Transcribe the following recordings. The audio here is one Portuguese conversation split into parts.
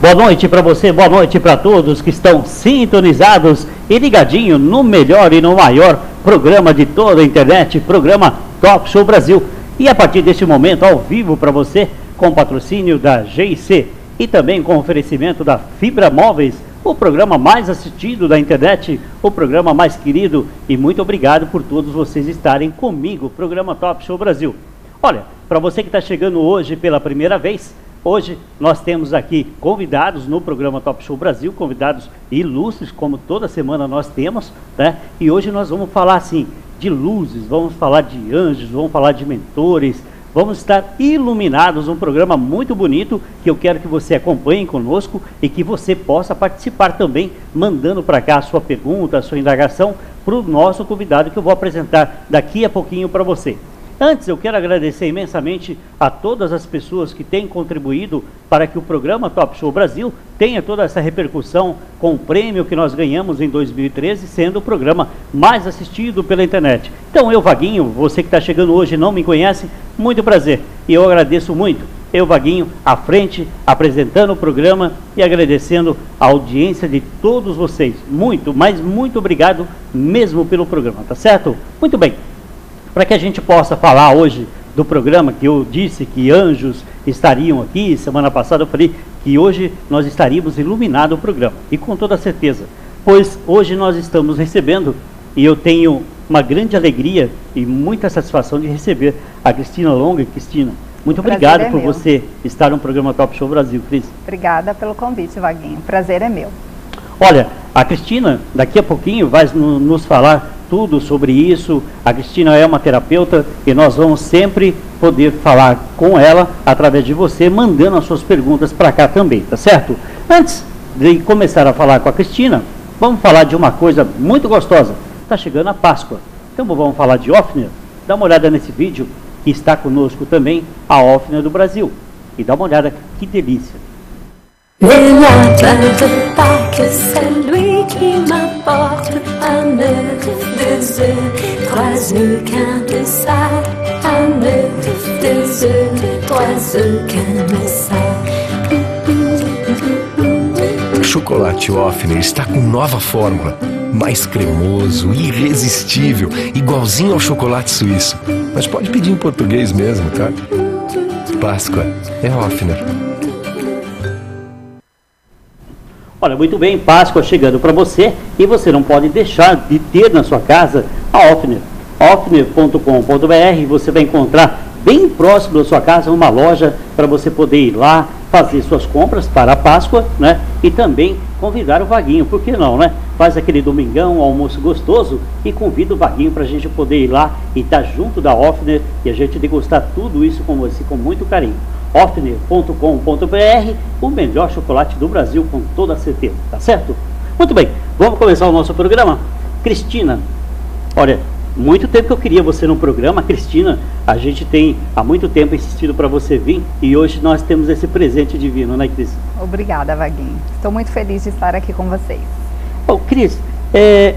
Boa noite para você, boa noite para todos que estão sintonizados e ligadinho no melhor e no maior programa de toda a internet, programa Top Show Brasil. E a partir deste momento, ao vivo para você, com patrocínio da GIC e também com oferecimento da Fibra Móveis, o programa mais assistido da internet, o programa mais querido. E muito obrigado por todos vocês estarem comigo, programa Top Show Brasil. Olha, para você que está chegando hoje pela primeira vez, hoje nós temos aqui convidados no programa Top Show Brasil, convidados ilustres, como toda semana nós temos, né? E hoje nós vamos falar assim de luzes, vamos falar de anjos, vamos falar de mentores, vamos estar iluminados, um programa muito bonito que eu quero que você acompanhe conosco e que você possa participar também, mandando para cá a sua pergunta, a sua indagação para o nosso convidado que eu vou apresentar daqui a pouquinho para você. Antes, eu quero agradecer imensamente a todas as pessoas que têm contribuído para que o programa Top Show Brasil tenha toda essa repercussão com o prêmio que nós ganhamos em 2013, sendo o programa mais assistido pela internet. Então, eu, Vaguinho, você que está chegando hoje e não me conhece, muito prazer. E eu agradeço muito. Eu, Vaguinho, à frente, apresentando o programa e agradecendo a audiência de todos vocês. Muito, mas muito obrigado mesmo pelo programa, tá certo? Muito bem. Para que a gente possa falar hoje do programa, que eu disse que anjos estariam aqui, semana passada eu falei que hoje nós estaríamos iluminando o programa, e com toda certeza, pois hoje nós estamos recebendo, e eu tenho uma grande alegria e muita satisfação de receber a Cristina Longa. Cristina, muito obrigado por você estar no programa Top Show Brasil, Cris. Obrigada pelo convite, Vaguinho, prazer é meu. Olha, a Cristina daqui a pouquinho vai nos falar tudo sobre isso. A Cristina é uma terapeuta e nós vamos sempre poder falar com ela através de você, mandando as suas perguntas para cá também, tá certo? Antes de começar a falar com a Cristina, vamos falar de uma coisa muito gostosa. Está chegando a Páscoa, então vamos falar de Offner. Dá uma olhada nesse vídeo, que está conosco também a Offner do Brasil. E dá uma olhada, que delícia. Ne m'appelle pas que c'est lui qui m'apporte un œuf, deux œufs, trois œufs, qu'un de ça. Un œuf, deux œufs, trois œufs, qu'un de ça. O chocolate Offner está com nova fórmula, mais cremoso, irresistível, igualzinho ao chocolate suíço. Mas pode pedir em português mesmo, tá? Páscoa é Offner. Olha, muito bem, Páscoa chegando para você e você não pode deixar de ter na sua casa a Offner. Offner.com.br, você vai encontrar bem próximo da sua casa uma loja para você poder ir lá, fazer suas compras para a Páscoa, né? E também convidar o Vaguinho, por que não, né? Faz aquele domingão, um almoço gostoso e convida o Vaguinho para a gente poder ir lá e estar junto da Offner e a gente degustar tudo isso com você com muito carinho. Offner.com.br, o melhor chocolate do Brasil, com toda certeza, tá certo? Muito bem, vamos começar o nosso programa. Cristina, olha, muito tempo que eu queria você no programa. Cristina, a gente tem há muito tempo insistido para você vir e hoje nós temos esse presente divino, né, Cris? Obrigada, Vaguinho. Estou muito feliz de estar aqui com vocês. Bom, Cris,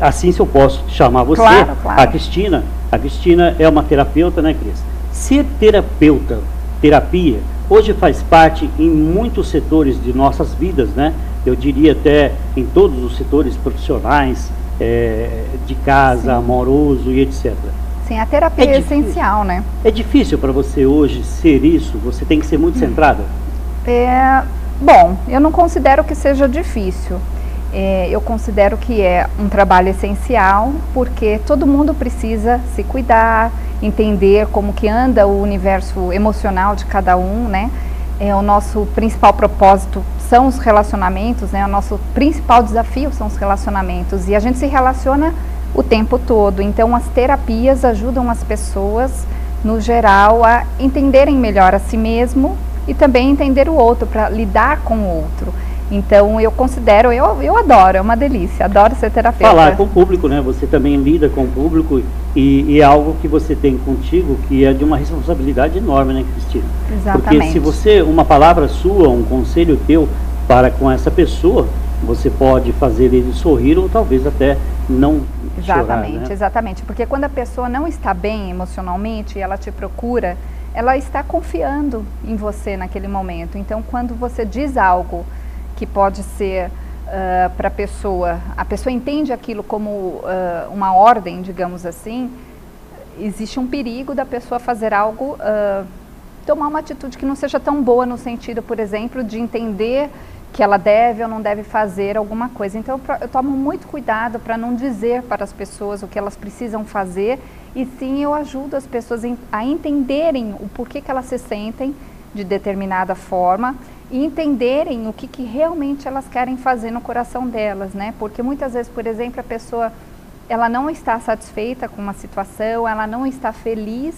assim se eu posso chamar você, claro, claro. A Cristina é uma terapeuta, né, Cris? Ser terapeuta, terapia, hoje faz parte em muitos setores de nossas vidas, né? Eu diria até em todos os setores profissionais, de casa, sim, amoroso e etc. Sim, a terapia é essencial, né? É difícil para você hoje ser isso? Você tem que ser muito centrada? Bom, eu não considero que seja difícil. Eu considero que é um trabalho essencial, porque todo mundo precisa se cuidar, entender como que anda o universo emocional de cada um, né? O nosso principal propósito são os relacionamentos, né? O nosso principal desafio são os relacionamentos e a gente se relaciona o tempo todo. Então as terapias ajudam as pessoas, no geral, a entenderem melhor a si mesmo e também entender o outro, para lidar com o outro. Então eu considero, eu adoro, é uma delícia, adoro ser terapeuta. Falar com o público, né? Você também lida com o público e é algo que você tem contigo que é de uma responsabilidade enorme, né, Cristina? Exatamente. Porque se você, uma palavra sua, um conselho teu para com essa pessoa, você pode fazer ele sorrir ou talvez até não chorar, né? Exatamente, porque quando a pessoa não está bem emocionalmente e ela te procura, ela está confiando em você naquele momento. Então quando você diz algo que pode ser para a pessoa entende aquilo como uma ordem, digamos assim, existe um perigo da pessoa fazer algo, tomar uma atitude que não seja tão boa no sentido, por exemplo, de entender que ela deve ou não deve fazer alguma coisa. Então eu tomo muito cuidado para não dizer para as pessoas o que elas precisam fazer, e sim eu ajudo as pessoas a entenderem o porquê que elas se sentem de determinada forma e entenderem o que realmente elas querem fazer no coração delas, né? Porque muitas vezes, por exemplo, a pessoa ela não está satisfeita com uma situação, ela não está feliz,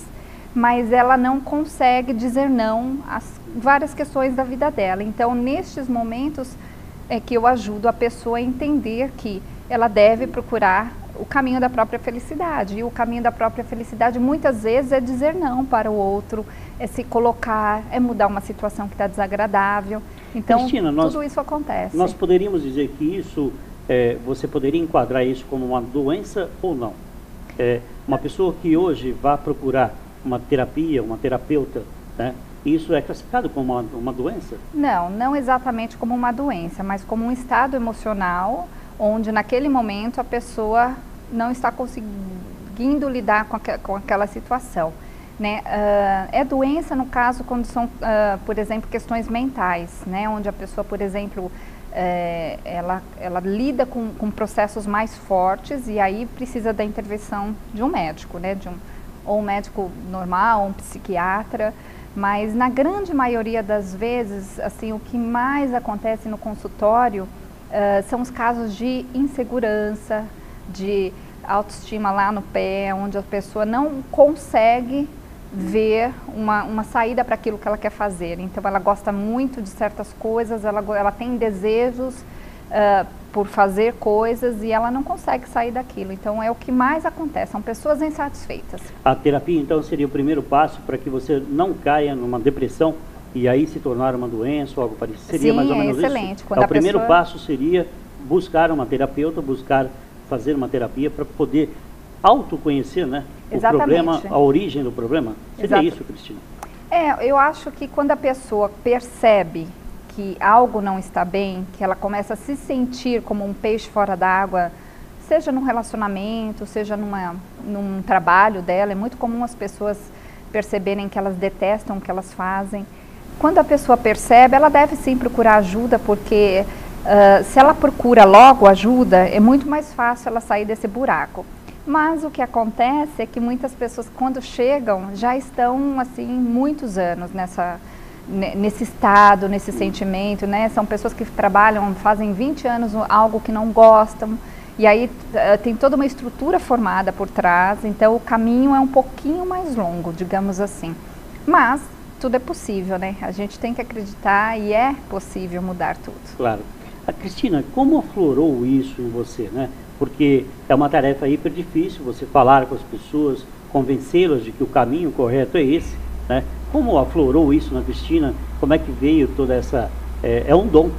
mas ela não consegue dizer não às várias questões da vida dela. Então, nestes momentos é que eu ajudo a pessoa a entender que ela deve procurar o caminho da própria felicidade. E o caminho da própria felicidade muitas vezes é dizer não para o outro, é se colocar, é mudar uma situação que está desagradável. Então, Cristina, tudo isso acontece. Nós poderíamos dizer que isso, você poderia enquadrar isso como uma doença ou não? Uma pessoa que hoje vai procurar uma terapia, uma terapeuta, né? Isso é classificado como uma doença? Não, não exatamente como uma doença, mas como um estado emocional onde naquele momento a pessoa não está conseguindo lidar com aquela situação, né? É doença no caso quando são, por exemplo, questões mentais, né? Onde a pessoa, por exemplo, ela lida com processos mais fortes e aí precisa da intervenção de um médico, né? Ou um médico normal, um psiquiatra. Mas na grande maioria das vezes, assim, o que mais acontece no consultório são os casos de insegurança, de autoestima lá no pé, onde a pessoa não consegue ver uma saída para aquilo que ela quer fazer. Então ela gosta muito de certas coisas, ela tem desejos por fazer coisas e ela não consegue sair daquilo. Então é o que mais acontece, são pessoas insatisfeitas. A terapia então seria o primeiro passo para que você não caia numa depressão e aí se tornar uma doença ou algo parecido? Seria Sim, mais ou menos excelente. Isso? Quando O primeiro pessoa... passo seria buscar uma terapeuta, fazer uma terapia para poder autoconhecer, né? Exatamente. O problema, a origem do problema. Seria isso, Cristina? Eu acho que quando a pessoa percebe que algo não está bem, que ela começa a se sentir como um peixe fora d'água, seja num relacionamento, seja num trabalho dela, é muito comum as pessoas perceberem que elas detestam o que elas fazem. Quando a pessoa percebe, ela deve sim procurar ajuda, porque se ela procura logo ajuda, é muito mais fácil ela sair desse buraco. Mas o que acontece é que muitas pessoas, quando chegam, já estão assim muitos anos nesse estado, nesse sentimento, né? São pessoas que trabalham, fazem 20 anos algo que não gostam, e aí tem toda uma estrutura formada por trás, então o caminho é um pouquinho mais longo, digamos assim. Mas tudo é possível, né? A gente tem que acreditar e é possível mudar tudo. Claro. A Cristina, como aflorou isso em você, né? Porque é uma tarefa hiper difícil você falar com as pessoas, convencê-las de que o caminho correto é esse, né? Como aflorou isso na Cristina? Como é que veio toda essa... É um dom,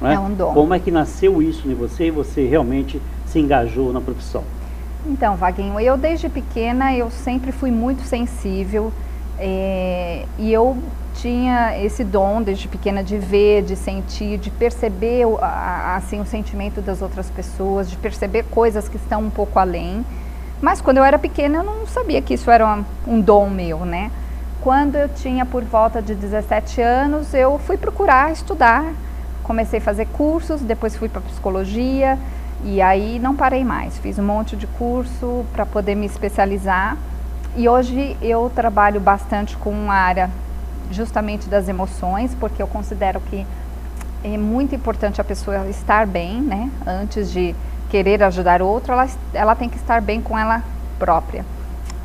né? É um dom. Como é que nasceu isso em você e você realmente se engajou na profissão? Então, Vaguinho, eu desde pequena, eu sempre fui muito sensível e eu tinha esse dom desde pequena de ver, de sentir, de perceber assim, o sentimento das outras pessoas, de perceber coisas que estão um pouco além. Mas quando eu era pequena eu não sabia que isso era um dom meu, né? Quando eu tinha por volta de 17 anos, eu fui procurar estudar, comecei a fazer cursos, depois fui para psicologia e aí não parei mais. Fiz um monte de curso para poder me especializar e hoje eu trabalho bastante com a área justamente das emoções, porque eu considero que é muito importante a pessoa estar bem, né? Antes de querer ajudar outro, ela tem que estar bem com ela própria.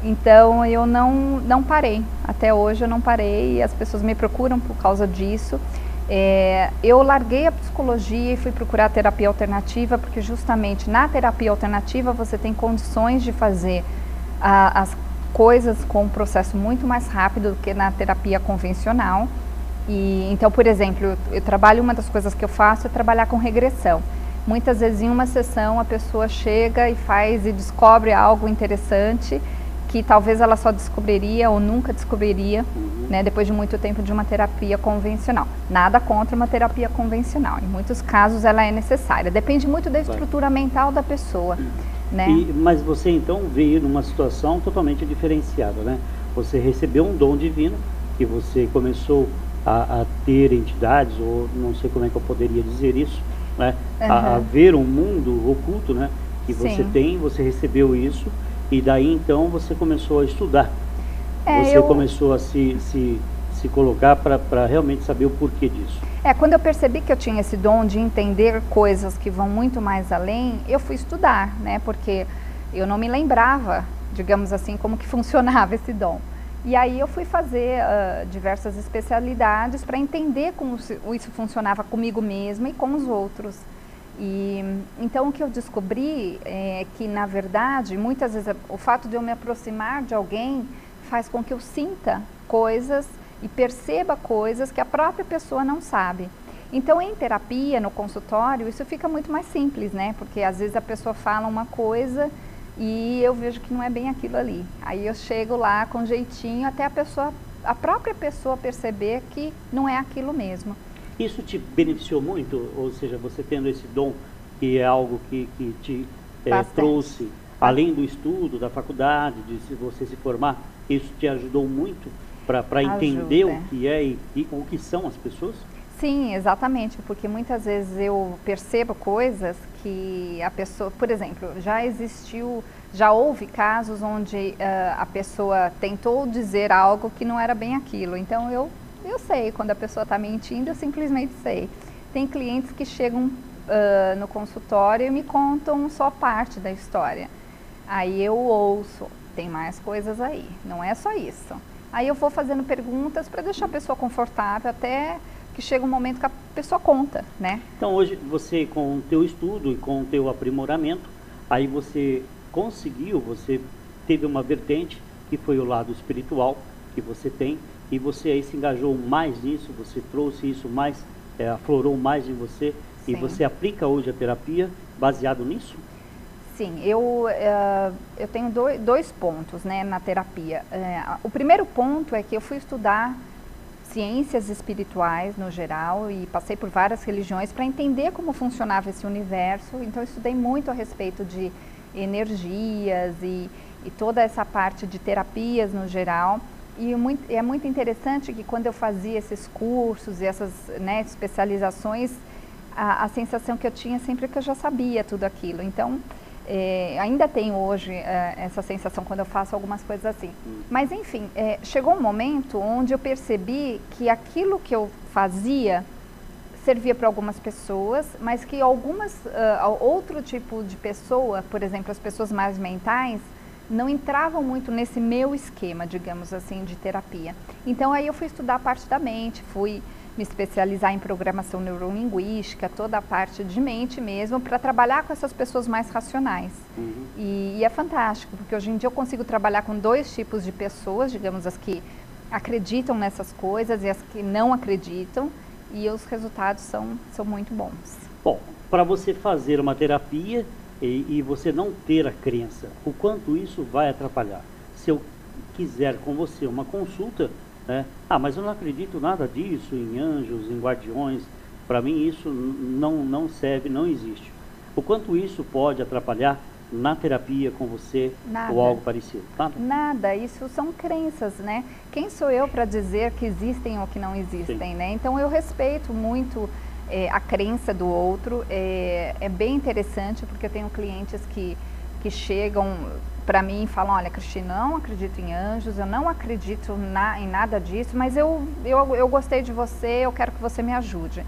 Então eu não parei, até hoje eu não parei e as pessoas me procuram por causa disso. Eu larguei a psicologia e fui procurar a terapia alternativa, porque justamente na terapia alternativa você tem condições de fazer as coisas com um processo muito mais rápido do que na terapia convencional. E então, por exemplo, eu trabalho, uma das coisas que eu faço é trabalhar com regressão. Muitas vezes em uma sessão a pessoa chega e faz e descobre algo interessante que talvez ela só descobriria ou nunca descobriria, né, depois de muito tempo de uma terapia convencional. Nada contra uma terapia convencional, em muitos casos ela é necessária, depende muito da estrutura mental da pessoa, né? Mas você então veio numa situação totalmente diferenciada, né? Você recebeu um dom divino, que você começou a ter entidades, ou não sei como é que eu poderia dizer isso, né? A ver um mundo oculto, né? Que você tem, você recebeu isso, e daí então você começou a estudar. Você começou a se colocar para realmente saber o porquê disso. Quando eu percebi que eu tinha esse dom de entender coisas que vão muito mais além, eu fui estudar, né? Porque eu não me lembrava, digamos assim, como que funcionava esse dom. E aí eu fui fazer diversas especialidades para entender como isso funcionava comigo mesma e com os outros. E então o que eu descobri é que, na verdade, muitas vezes o fato de eu me aproximar de alguém faz com que eu sinta coisas e perceba coisas que a própria pessoa não sabe. Então, em terapia, no consultório, isso fica muito mais simples, né? Porque às vezes a pessoa fala uma coisa e eu vejo que não é bem aquilo ali. Aí eu chego lá com jeitinho até a própria pessoa perceber que não é aquilo mesmo. Isso te beneficiou muito? Ou seja, você tendo esse dom, que é algo que te trouxe, além do estudo, da faculdade, de você se formar, isso te ajudou muito para entender o que é e o que são as pessoas? Sim, exatamente, porque muitas vezes eu percebo coisas que a pessoa, por exemplo, já houve casos onde a pessoa tentou dizer algo que não era bem aquilo, então eu sei, quando a pessoa está mentindo, eu simplesmente sei. Tem clientes que chegam no consultório e me contam só parte da história, aí eu ouço, tem mais coisas aí, não é só isso. Aí eu vou fazendo perguntas para deixar a pessoa confortável até que chega um momento que a pessoa conta, né? Então hoje você, com o teu estudo e com o teu aprimoramento, aí você teve uma vertente que foi o lado espiritual que você tem, e você aí se engajou mais nisso, você trouxe isso mais, aflorou mais em você. Sim. E você aplica hoje a terapia baseado nisso? Sim, eu tenho dois pontos, né, na terapia. O primeiro ponto é que eu fui estudar ciências espirituais no geral e passei por várias religiões para entender como funcionava esse universo. Então eu estudei muito a respeito de energias e toda essa parte de terapias no geral. E é muito interessante que quando eu fazia esses cursos e essas, né, especializações, a sensação que eu tinha sempre é que eu já sabia tudo aquilo. Então ainda tenho hoje essa sensação quando eu faço algumas coisas assim. Mas enfim, chegou um momento onde eu percebi que aquilo que eu fazia servia para algumas pessoas, mas que outro tipo de pessoa, por exemplo, as pessoas mais mentais, não entravam muito nesse meu esquema, digamos assim, de terapia. Então aí eu fui estudar a parte da mente, fui me especializar em programação neurolinguística, toda a parte de mente mesmo, para trabalhar com essas pessoas mais racionais. E é fantástico, porque hoje em dia eu consigo trabalhar com dois tipos de pessoas, digamos, as que acreditam nessas coisas e as que não acreditam, e os resultados são muito bons. Bom, para você fazer uma terapia e você não ter a crença, o quanto isso vai atrapalhar? Se eu quiser com você uma consulta, né? Mas eu não acredito nada disso, em anjos, em guardiões, para mim isso não serve, não existe. O quanto isso pode atrapalhar na terapia com você? Nada. Ou algo parecido? Nada, isso são crenças, né? Quem sou eu para dizer que existem ou que não existem, né? Então eu respeito muito a crença do outro, é bem interessante porque eu tenho clientes que chegam para mim e falam, olha, Cristina, não acredito em anjos, eu não acredito em nada disso, mas eu gostei de você, eu quero que você me ajude.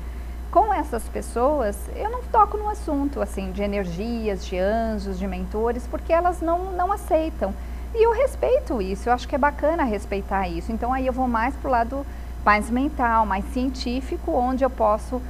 Com essas pessoas, eu não toco no assunto, assim, de energias, de anjos, de mentores, porque elas não aceitam. E eu respeito isso, eu acho que é bacana respeitar isso. Então aí eu vou mais pro lado mais mental, mais científico, onde eu posso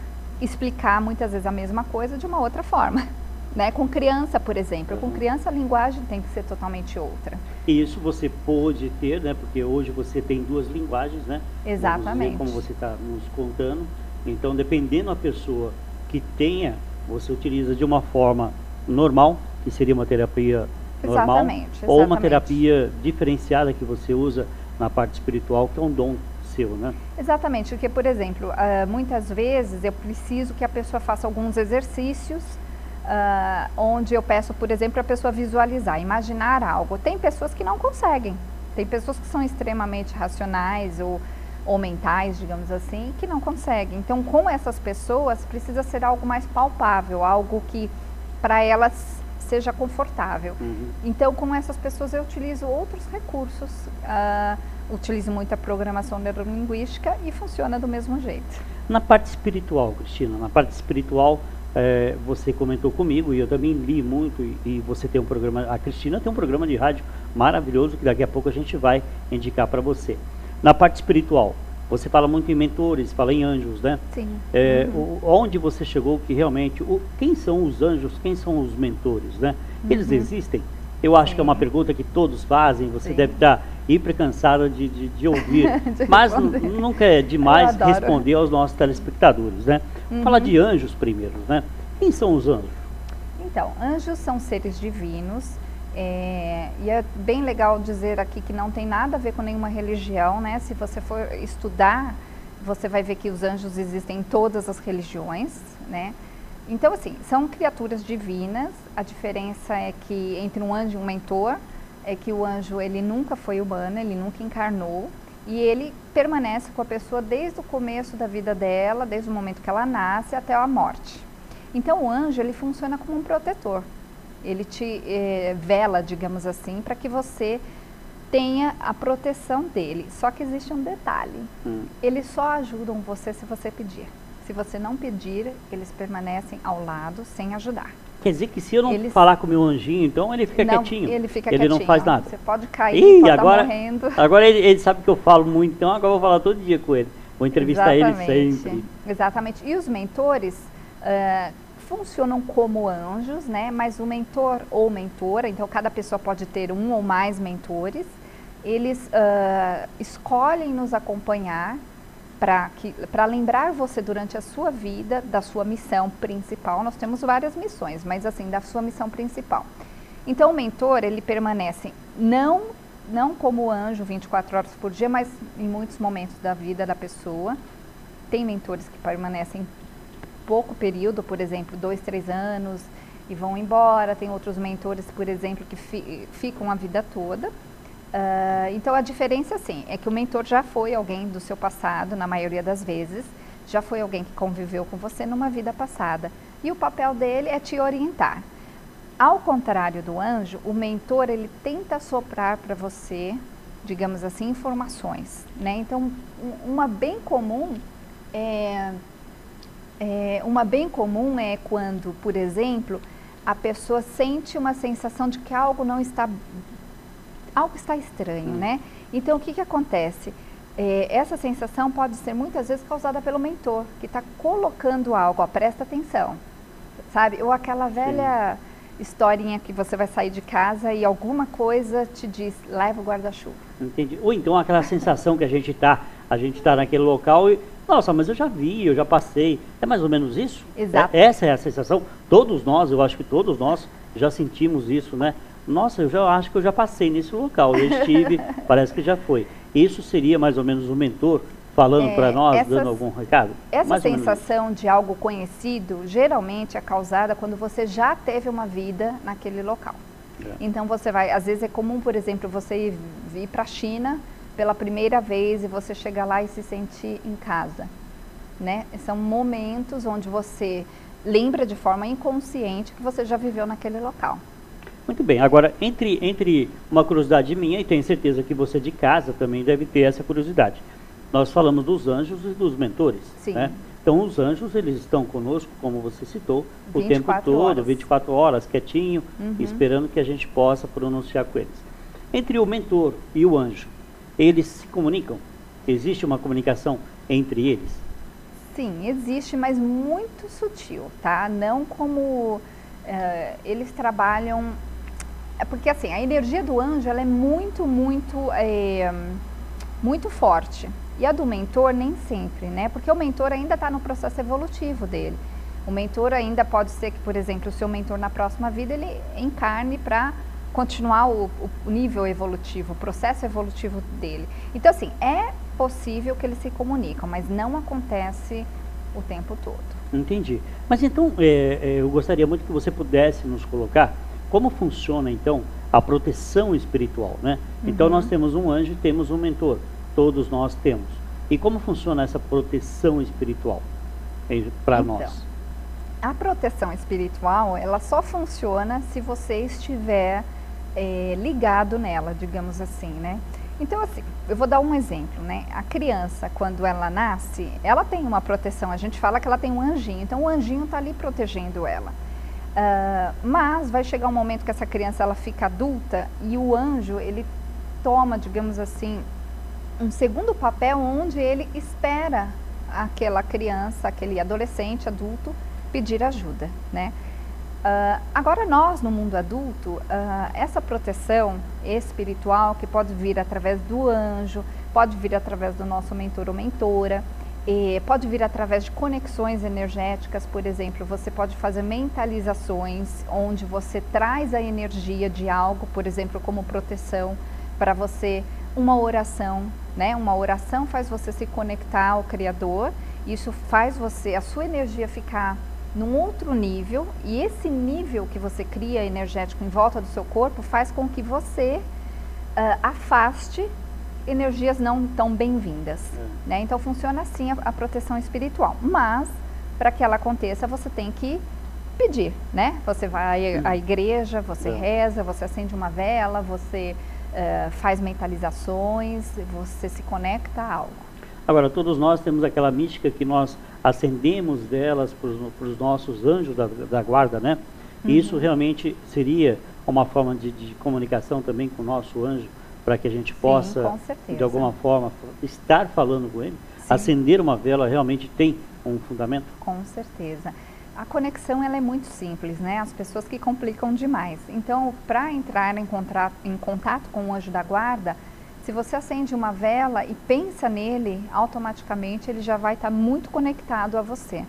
explicar muitas vezes a mesma coisa de uma outra forma. Né? Com criança, por exemplo, com criança a linguagem tem que ser totalmente outra. E isso você pôde ter, né? Porque hoje você tem duas linguagens, né? Exatamente. Como você está nos contando. Então, dependendo da pessoa que tenha, você utiliza de uma forma normal, que seria uma terapia normal, Exatamente, ou uma exatamente. terapia diferenciada que você usa na parte espiritual, que é um dom seu, né? Exatamente, porque, por exemplo, muitas vezes eu preciso que a pessoa faça alguns exercícios onde eu peço, por exemplo, para a pessoa visualizar, imaginar algo. Tem pessoas que não conseguem, tem pessoas que são extremamente racionais ou mentais, digamos assim, que não conseguem. Então, com essas pessoas, precisa ser algo mais palpável, algo que para elas seja confortável. Então, com essas pessoas eu utilizo outros recursos, utilizo muita programação neurolinguística e funciona do mesmo jeito. Na parte espiritual, Cristina, na parte espiritual, você comentou comigo e eu também li muito, e você tem um programa, a Cristina tem um programa de rádio maravilhoso que daqui a pouco a gente vai indicar para você. Na parte espiritual, você fala muito em mentores, fala em anjos, né? Sim. Onde você chegou que realmente, quem são os anjos, quem são os mentores, né? Eles existem? Eu acho que é uma pergunta que todos fazem, você deve estar hiper cansada de ouvir, mas nunca é demais responder aos nossos telespectadores, né? Falar de anjos primeiro, né? Quem são os anjos? Então, anjos são seres divinos, e é bem legal dizer aqui que não tem nada a ver com nenhuma religião, né? Se você for estudar, você vai ver que os anjos existem em todas as religiões, né? Então, assim, são criaturas divinas. A diferença é que entre um anjo e um mentor é que o anjo, ele nunca foi humano, ele nunca encarnou, e ele permanece com a pessoa desde o começo da vida dela, desde o momento que ela nasce até a morte. Então, o anjo, ele funciona como um protetor. Ele te vela, digamos assim, para que você tenha a proteção dele. Só que existe um detalhe. Eles só ajudam você se você pedir. Se você não pedir, eles permanecem ao lado sem ajudar. Quer dizer que se eu não falar com o meu anjinho, então ele fica quietinho? Ele fica quietinho. Ele não faz nada. Você pode cair, pode agora, estar morrendo. Agora ele sabe que eu falo muito, então agora eu vou falar todo dia com ele. Vou entrevistar ele sempre. Exatamente. E os mentores funcionam como anjos, né? Mas o mentor ou mentora, então cada pessoa pode ter um ou mais mentores, eles escolhem nos acompanhar para lembrar você durante a sua vida da sua missão principal. Nós temos várias missões, mas assim, da sua missão principal. Então o mentor, ele permanece não como anjo 24 horas por dia, mas em muitos momentos da vida da pessoa. Tem mentores que permanecem pouco período, por exemplo, 2, 3 anos e vão embora. Tem outros mentores, por exemplo, que ficam a vida toda. Então a diferença, assim, é que o mentor já foi alguém do seu passado, na maioria das vezes, já foi alguém que conviveu com você numa vida passada. E o papel dele é te orientar. Ao contrário do anjo, o mentor, ele tenta soprar para você, digamos assim, informações, né? Então, uma bem comum é quando, por exemplo, a pessoa sente uma sensação de que algo está estranho, né? Então, o que acontece? Essa sensação pode ser muitas vezes causada pelo mentor, que está colocando algo, presta atenção, sabe? Ou aquela velha historinha que você vai sair de casa e alguma coisa te diz, leva o guarda-chuva. Entendi. Ou então aquela sensação que a gente tá naquele local e, nossa, mas eu já vi, eu já passei. É mais ou menos isso? Exato. Essa é a sensação. Todos nós, eu acho que todos nós já sentimos isso, né? Nossa, eu já acho que eu já passei nesse local, eu estive, parece que já foi. Isso seria mais ou menos o mentor falando para nós, dando algum recado? Essa sensação de algo conhecido, geralmente é causada quando você já teve uma vida naquele local. Então você vai, às vezes é comum, por exemplo, você ir para a China pela primeira vez e você chegar lá e se sentir em casa, né? São momentos onde você lembra de forma inconsciente que você já viveu naquele local. Muito bem, agora entre uma curiosidade minha, e tenho certeza que você de casa também deve ter essa curiosidade. Nós falamos dos anjos e dos mentores. Sim. Né? Então os anjos, eles estão conosco, como você citou, o tempo todo, horas. 24 horas, quietinho, esperando que a gente possa pronunciar com eles. Entre o mentor e o anjo, eles se comunicam? Existe uma comunicação entre eles? Sim, existe, mas muito sutil, tá? Não como eles trabalham... Porque assim, a energia do anjo, ela é muito forte. E a do mentor nem sempre, né? Porque o mentor ainda está no processo evolutivo dele. O mentor ainda pode ser que, por exemplo, o seu mentor na próxima vida, ele encarne para continuar o nível evolutivo, o processo evolutivo dele. Então, assim, é possível que eles se comunicam, mas não acontece o tempo todo. Entendi. Mas então, eu gostaria muito que você pudesse nos colocar como funciona, então, a proteção espiritual, né? Então, nós temos um anjo e temos um mentor. Todos nós temos. E como funciona essa proteção espiritual para nós? A proteção espiritual, ela só funciona se você estiver ligado nela, digamos assim, né? Então, assim, eu vou dar um exemplo, né? A criança, quando ela nasce, ela tem uma proteção. A gente fala que ela tem um anjinho, então o anjinho está ali protegendo ela. Mas vai chegar um momento que essa criança, ela fica adulta e o anjo, ele toma, digamos assim, um segundo papel onde ele espera aquela criança, aquele adolescente, adulto, pedir ajuda, né? Agora nós, no mundo adulto, essa proteção espiritual, que pode vir através do anjo, pode vir através do nosso mentor ou mentora, pode vir através de conexões energéticas, por exemplo, você pode fazer mentalizações, onde você traz a energia de algo, por exemplo, como proteção para você, uma oração, né? Uma oração faz você se conectar ao Criador, isso faz a sua energia ficar num outro nível, e esse nível que você cria energético em volta do seu corpo faz com que você afaste energias não tão bem-vindas, né? Então funciona assim a proteção espiritual, mas para que ela aconteça você tem que pedir, né? Você vai à igreja, você reza, você acende uma vela, você faz mentalizações, você se conecta a algo. Agora, todos nós temos aquela mística que nós acendemos delas para os nossos anjos da guarda, né? E isso realmente seria uma forma de comunicação também com o nosso anjo, para que a gente possa, de alguma forma, estar falando com ele. Sim. Acender uma vela realmente tem um fundamento? Com certeza. A conexão, ela é muito simples, né? As pessoas que complicam demais. Então, para entrar em contato com o anjo da guarda, se você acende uma vela e pensa nele, automaticamente ele já vai estar muito conectado a você.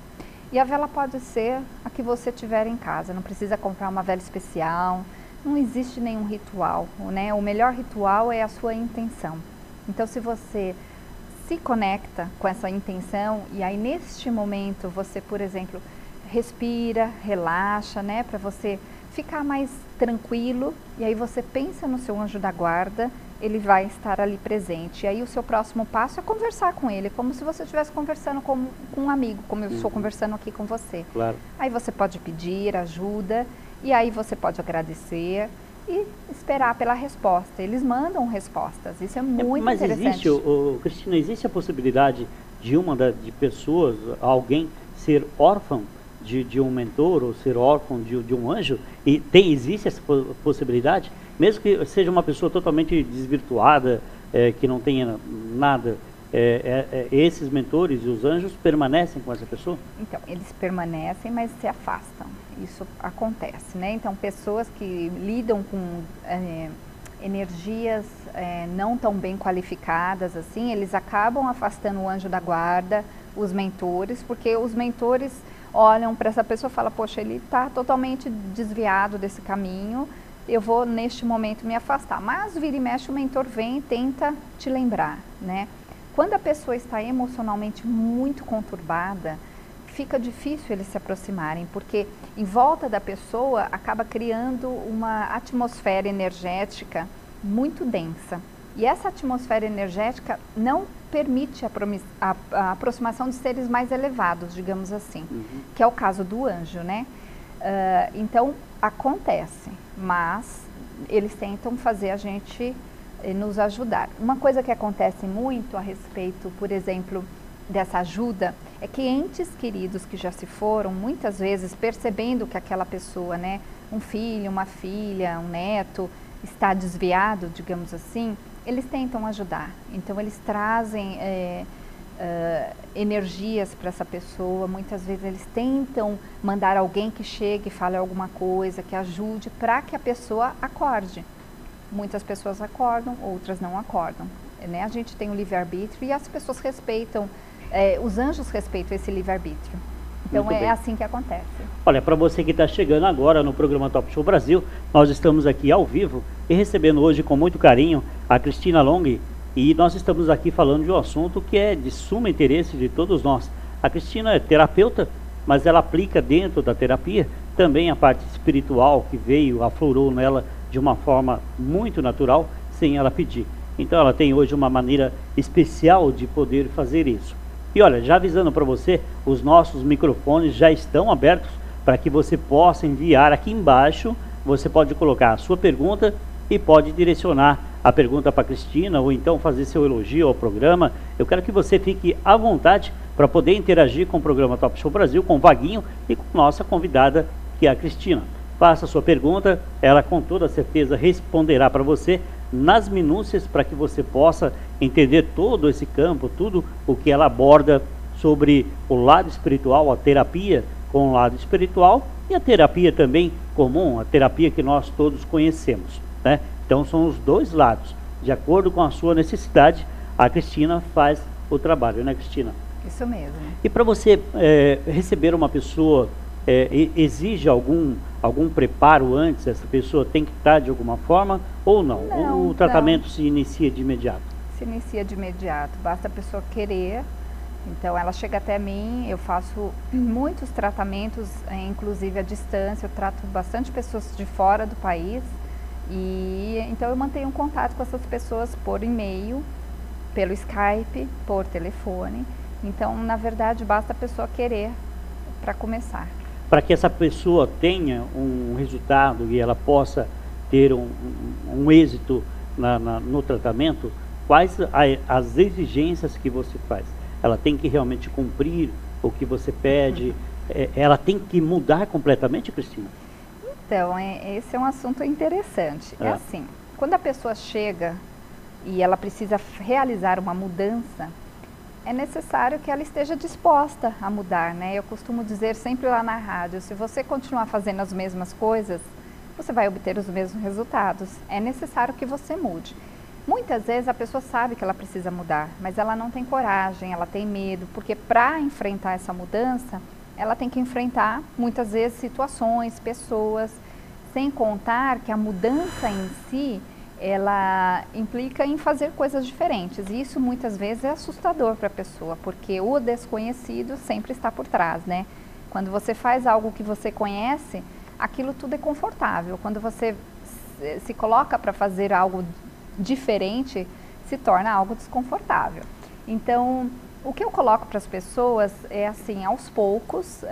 E a vela pode ser a que você tiver em casa, não precisa comprar uma vela especial, não existe nenhum ritual, né? O melhor ritual é a sua intenção. Então, se você se conecta com essa intenção e aí neste momento você, por exemplo, respira, relaxa, né? Para você ficar mais tranquilo, e aí você pensa no seu anjo da guarda, ele vai estar ali presente. E aí o seu próximo passo é conversar com ele, como se você estivesse conversando com um amigo, como eu estou conversando aqui com você. Claro. Aí você pode pedir ajuda, e aí você pode agradecer e esperar pela resposta. Eles mandam respostas, isso é muito interessante. Mas existe, Cristina, existe a possibilidade de pessoas, alguém ser órfão de um mentor ou ser órfão de um anjo? E existe essa possibilidade? Mesmo que seja uma pessoa totalmente desvirtuada, que não tenha nada, esses mentores e os anjos permanecem com essa pessoa? Então, eles permanecem, mas se afastam. Isso acontece, né? Então, pessoas que lidam com energias não tão bem qualificadas, assim, eles acabam afastando o anjo da guarda, os mentores, porque os mentores olham para essa pessoa e falam, poxa, ele está totalmente desviado desse caminho, eu vou neste momento me afastar. Mas vira e mexe o mentor vem e tenta te lembrar, né? Quando a pessoa está emocionalmente muito conturbada, fica difícil eles se aproximarem, porque em volta da pessoa acaba criando uma atmosfera energética muito densa. E essa atmosfera energética não permite a aproximação de seres mais elevados, digamos assim, que é o caso do anjo, né? Então, acontece, mas eles tentam fazer a gente nos ajudar. Uma coisa que acontece muito a respeito, por exemplo, dessa ajuda, é que entes queridos que já se foram, muitas vezes percebendo que aquela pessoa, né, um filho, uma filha, um neto, está desviado, digamos assim, eles tentam ajudar. Então, eles trazem energias para essa pessoa, muitas vezes eles tentam mandar alguém que chegue e fale alguma coisa, que ajude, para que a pessoa acorde. Muitas pessoas acordam, outras não acordam, né? A gente tem o livre-arbítrio e as pessoas respeitam, os anjos respeitam esse livre-arbítrio. Então Muito é bem. assim que acontece. Olha, para você que está chegando agora no programa Top Show Brasil, nós estamos aqui ao vivo e recebendo hoje com muito carinho a Cristina Long, e nós estamos aqui falando de um assunto que é de sumo interesse de todos nós. A Cristina é terapeuta, mas ela aplica dentro da terapia também a parte espiritual que veio, aflorou nela de uma forma muito natural, sem ela pedir. Então ela tem hoje uma maneira especial de poder fazer isso. E olha, já avisando para você, os nossos microfones já estão abertos para que você possa enviar aqui embaixo. Você pode colocar a sua pergunta e pode direcionar a pergunta para a Cristina, ou então fazer seu elogio ao programa. Eu quero que você fique à vontade para poder interagir com o programa Top Show Brasil, com o Vaguinho e com nossa convidada, que é a Cristina. Faça a sua pergunta, ela com toda certeza responderá para você nas minúcias, para que você possa entender todo esse campo, tudo o que ela aborda sobre o lado espiritual, a terapia com o lado espiritual e a terapia também comum, a terapia que nós todos conhecemos, né? Então são os dois lados, de acordo com a sua necessidade, a Cristina faz o trabalho, né, Cristina? Isso mesmo. E para você receber uma pessoa, exige algum preparo antes? Essa pessoa tem que estar de alguma forma ou não? Não, O tratamento não. se inicia de imediato? Se inicia de imediato, basta a pessoa querer. Então ela chega até mim, eu faço muitos tratamentos, inclusive à distância, eu trato bastante pessoas de fora do país. E então eu mantenho um contato com essas pessoas por e-mail, pelo Skype, por telefone. Então, na verdade, basta a pessoa querer para começar. Para que essa pessoa tenha um resultado e ela possa ter um êxito no tratamento, quais as exigências que você faz? Ela tem que realmente cumprir o que você pede? Ela tem que mudar completamente, Cristina? Então, esse é um assunto interessante. É assim, quando a pessoa chega e ela precisa realizar uma mudança, é necessário que ela esteja disposta a mudar, né? Eu costumo dizer sempre lá na rádio, se você continuar fazendo as mesmas coisas, você vai obter os mesmos resultados. É necessário que você mude. Muitas vezes a pessoa sabe que ela precisa mudar, mas ela não tem coragem, ela tem medo, porque para enfrentar essa mudança, ela tem que enfrentar muitas vezes situações, pessoas, sem contar que a mudança em si, ela implica em fazer coisas diferentes, e isso muitas vezes é assustador para a pessoa, porque o desconhecido sempre está por trás, né? Quando você faz algo que você conhece, aquilo tudo é confortável. Quando você se coloca para fazer algo diferente, se torna algo desconfortável. Então, o que eu coloco para as pessoas é assim, aos poucos,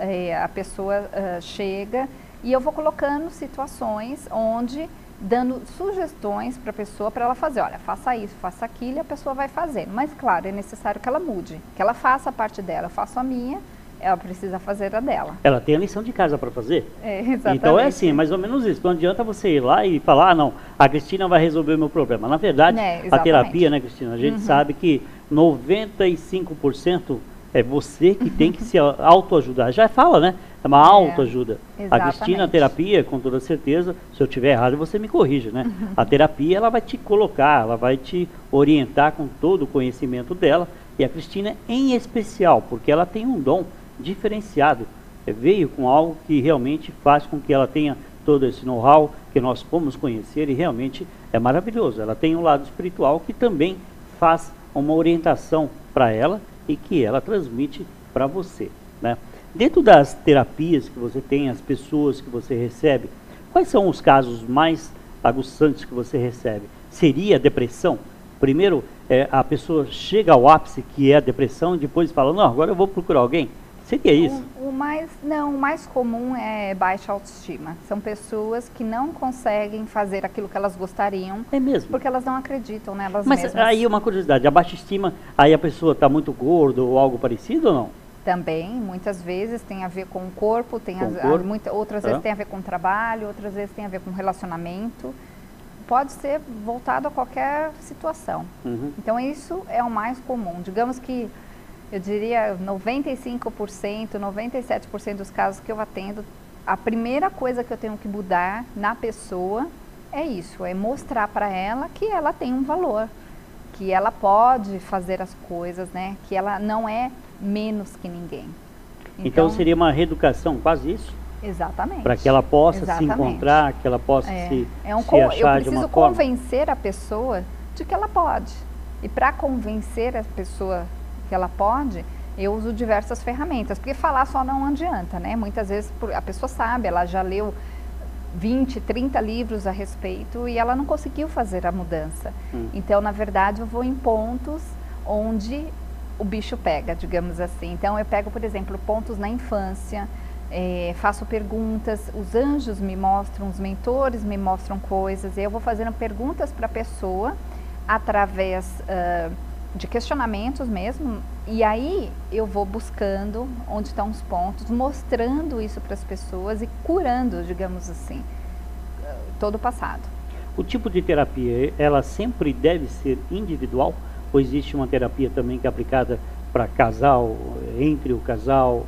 a pessoa chega e eu vou colocando situações onde, dando sugestões para a pessoa, para ela fazer, olha, faça isso, faça aquilo, e a pessoa vai fazendo. Mas, claro, é necessário que ela mude, que ela faça a parte dela, eu faço a minha, ela precisa fazer a dela. Ela tem a lição de casa para fazer? Exatamente. Então é assim, mais ou menos isso. Não adianta você ir lá e falar, ah, não, a Cristina vai resolver o meu problema. Na verdade, a terapia, né, Cristina, a gente sabe que 95% é você que tem que se autoajudar. Já fala, né? É uma autoajuda. A Cristina, a terapia, com toda certeza, se eu estiver errado, você me corrige, né? A terapia, ela vai te colocar, ela vai te orientar com todo o conhecimento dela. E a Cristina em especial, porque ela tem um dom diferenciado. Veio com algo que realmente faz com que ela tenha todo esse know-how que nós fomos conhecer, e realmente é maravilhoso. Ela tem um lado espiritual que também faz uma orientação para ela e que ela transmite para você, né? Dentro das terapias que você tem, as pessoas que você recebe, quais são os casos mais aguçantes que você recebe? Seria a depressão? Primeiro, a pessoa chega ao ápice, que é a depressão, e depois fala, não, agora eu vou procurar alguém. Seria isso? O mais comum é baixa autoestima. São pessoas que não conseguem fazer aquilo que elas gostariam. É mesmo? Porque elas não acreditam nelas mesmas. Mas aí uma curiosidade, a baixa estima, aí a pessoa está muito gorda ou algo parecido ou não? Também, muitas vezes tem a ver com o corpo, outras vezes tem a ver com o trabalho, outras vezes tem a ver com relacionamento. Pode ser voltado a qualquer situação. Então isso é o mais comum. Digamos que, eu diria 95%, 97% dos casos que eu atendo, a primeira coisa que eu tenho que mudar na pessoa é isso, é mostrar para ela que ela tem um valor, que ela pode fazer as coisas, né? Que ela não é menos que ninguém. Então seria uma reeducação, quase isso? Exatamente. Para que ela possa Exatamente. se encontrar, que ela possa se eu achar de uma forma. preciso convencer a pessoa de que ela pode. E para convencer a pessoa que ela pode, eu uso diversas ferramentas, porque falar só não adianta, né? Muitas vezes a pessoa sabe, ela já leu 20, 30 livros a respeito e ela não conseguiu fazer a mudança. Então, na verdade, eu vou em pontos onde o bicho pega, digamos assim. Então, eu pego, por exemplo, pontos na infância, faço perguntas, os anjos me mostram, os mentores me mostram coisas, e eu vou fazendo perguntas para a pessoa através de questionamentos mesmo, e aí eu vou buscando onde estão os pontos, mostrando isso para as pessoas e curando, digamos assim, todo o passado. O tipo de terapia, ela sempre deve ser individual? Ou existe uma terapia também que é aplicada para casal, entre o casal?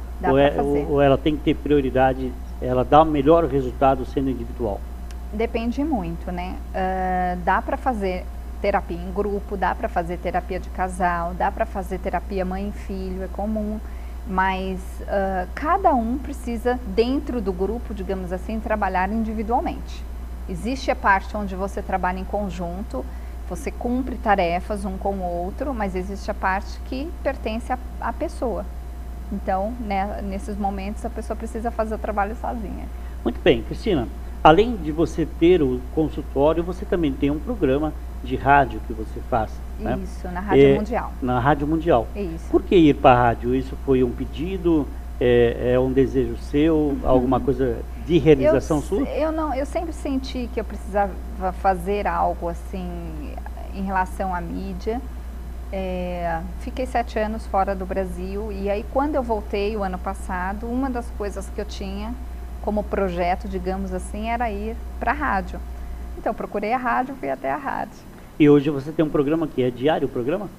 Ou ela tem que ter prioridade, ela dá o melhor resultado sendo individual? Depende muito, né? Dá para fazer terapia em grupo, dá para fazer terapia de casal, dá para fazer terapia mãe e filho, é comum, mas cada um precisa, dentro do grupo, digamos assim, trabalhar individualmente. Existe a parte onde você trabalha em conjunto, você cumpre tarefas um com o outro, mas existe a parte que pertence à pessoa. Então, né, nesses momentos, a pessoa precisa fazer o trabalho sozinha. Muito bem, Cristina. Além de você ter o consultório, você também tem um programa de rádio que você faz. Né? Isso, na Rádio Mundial. Na Rádio Mundial. Isso. Por que ir para a rádio? Isso foi um pedido? É um desejo seu? Alguma coisa de realização sua? Eu sempre senti que eu precisava fazer algo assim em relação à mídia. Fiquei 7 anos fora do Brasil e aí quando eu voltei o ano passado, uma das coisas que eu tinha como projeto, digamos assim, era ir para a rádio. Então, procurei a rádio, fui até a rádio. E hoje você tem um programa que é diário o programa?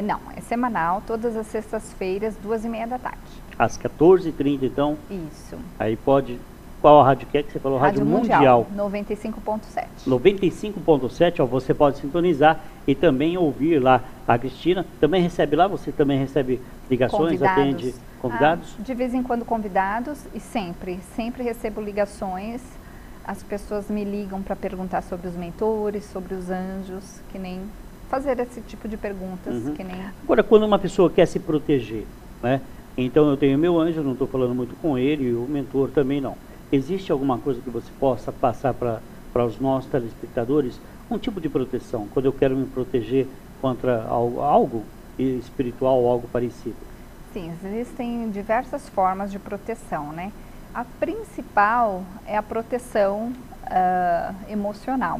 Não, é semanal, todas as sextas-feiras, 2h30 da tarde. Às 14h30, então? Isso. Aí pode... Qual a rádio que é que você falou? Rádio Mundial. 95.7. 95.7, ó, você pode sintonizar e também ouvir lá a Cristina. Também recebe lá? Você também recebe ligações, atende convidados? De vez em quando convidados e sempre recebo ligações. As pessoas me ligam para perguntar sobre os mentores, sobre os anjos, que nem fazer esse tipo de perguntas. Que nem... Agora, quando uma pessoa quer se proteger, né? Então eu tenho meu anjo, não estou falando muito com ele, e o mentor também não. Existe alguma coisa que você possa passar para os nossos telespectadores? Um tipo de proteção, quando eu quero me proteger contra algo espiritual ou algo parecido? Sim, existem diversas formas de proteção, né? A principal é a proteção emocional.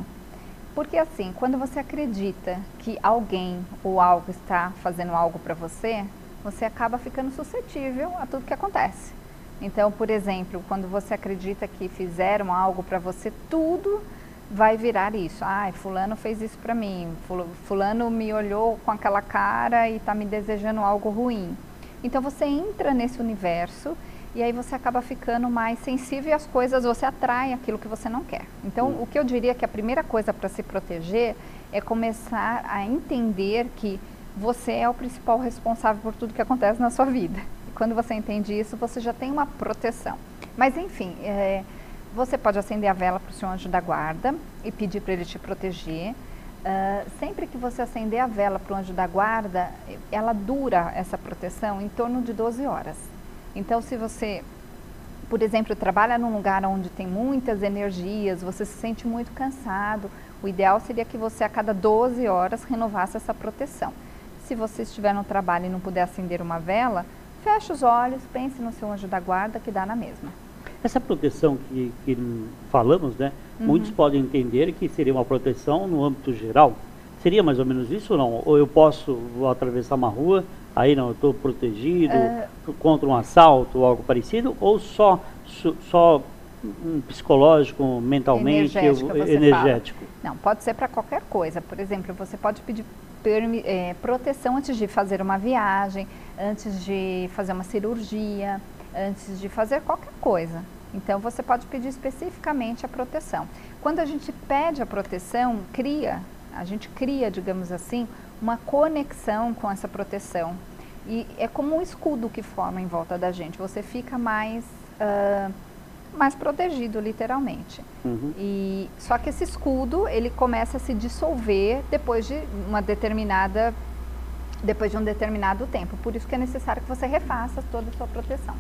Porque assim, quando você acredita que alguém ou algo está fazendo algo para você, você acaba ficando suscetível a tudo que acontece. Então, por exemplo, quando você acredita que fizeram algo para você, tudo vai virar isso. Ai, fulano fez isso para mim, fulano me olhou com aquela cara e está me desejando algo ruim. Então, você entra nesse universo e aí você acaba ficando mais sensível às coisas, você atrai aquilo que você não quer. Então, o que eu diria que a primeira coisa para se proteger é começar a entender que você é o principal responsável por tudo que acontece na sua vida. Quando você entende isso, você já tem uma proteção. Mas enfim, você pode acender a vela para o seu anjo da guarda e pedir para ele te proteger. Sempre que você acender a vela para o anjo da guarda, ela dura essa proteção em torno de 12 horas. Então, se você, por exemplo, trabalha num lugar onde tem muitas energias, você se sente muito cansado, o ideal seria que você a cada 12 horas renovasse essa proteção. Se você estiver no trabalho e não puder acender uma vela, feche os olhos, pense no seu anjo da guarda, que dá na mesma. Essa proteção que falamos, né? Muitos podem entender que seria uma proteção no âmbito geral. Seria mais ou menos isso ou não? Ou eu vou atravessar uma rua, aí não, eu estou protegido contra um assalto ou algo parecido? Ou só um psicológico, mentalmente, energético? Não, pode ser para qualquer coisa. Por exemplo, você pode pedir proteção antes de fazer uma viagem, antes de fazer uma cirurgia, antes de fazer qualquer coisa. Então, você pode pedir especificamente a proteção. Quando a gente pede a proteção, a gente cria, digamos assim, uma conexão com essa proteção. E é como um escudo que forma em volta da gente. Você fica mais protegido, literalmente. Só que esse escudo, ele começa a se dissolver depois de um determinado tempo. Por isso que é necessário que você refaça toda a sua proteção.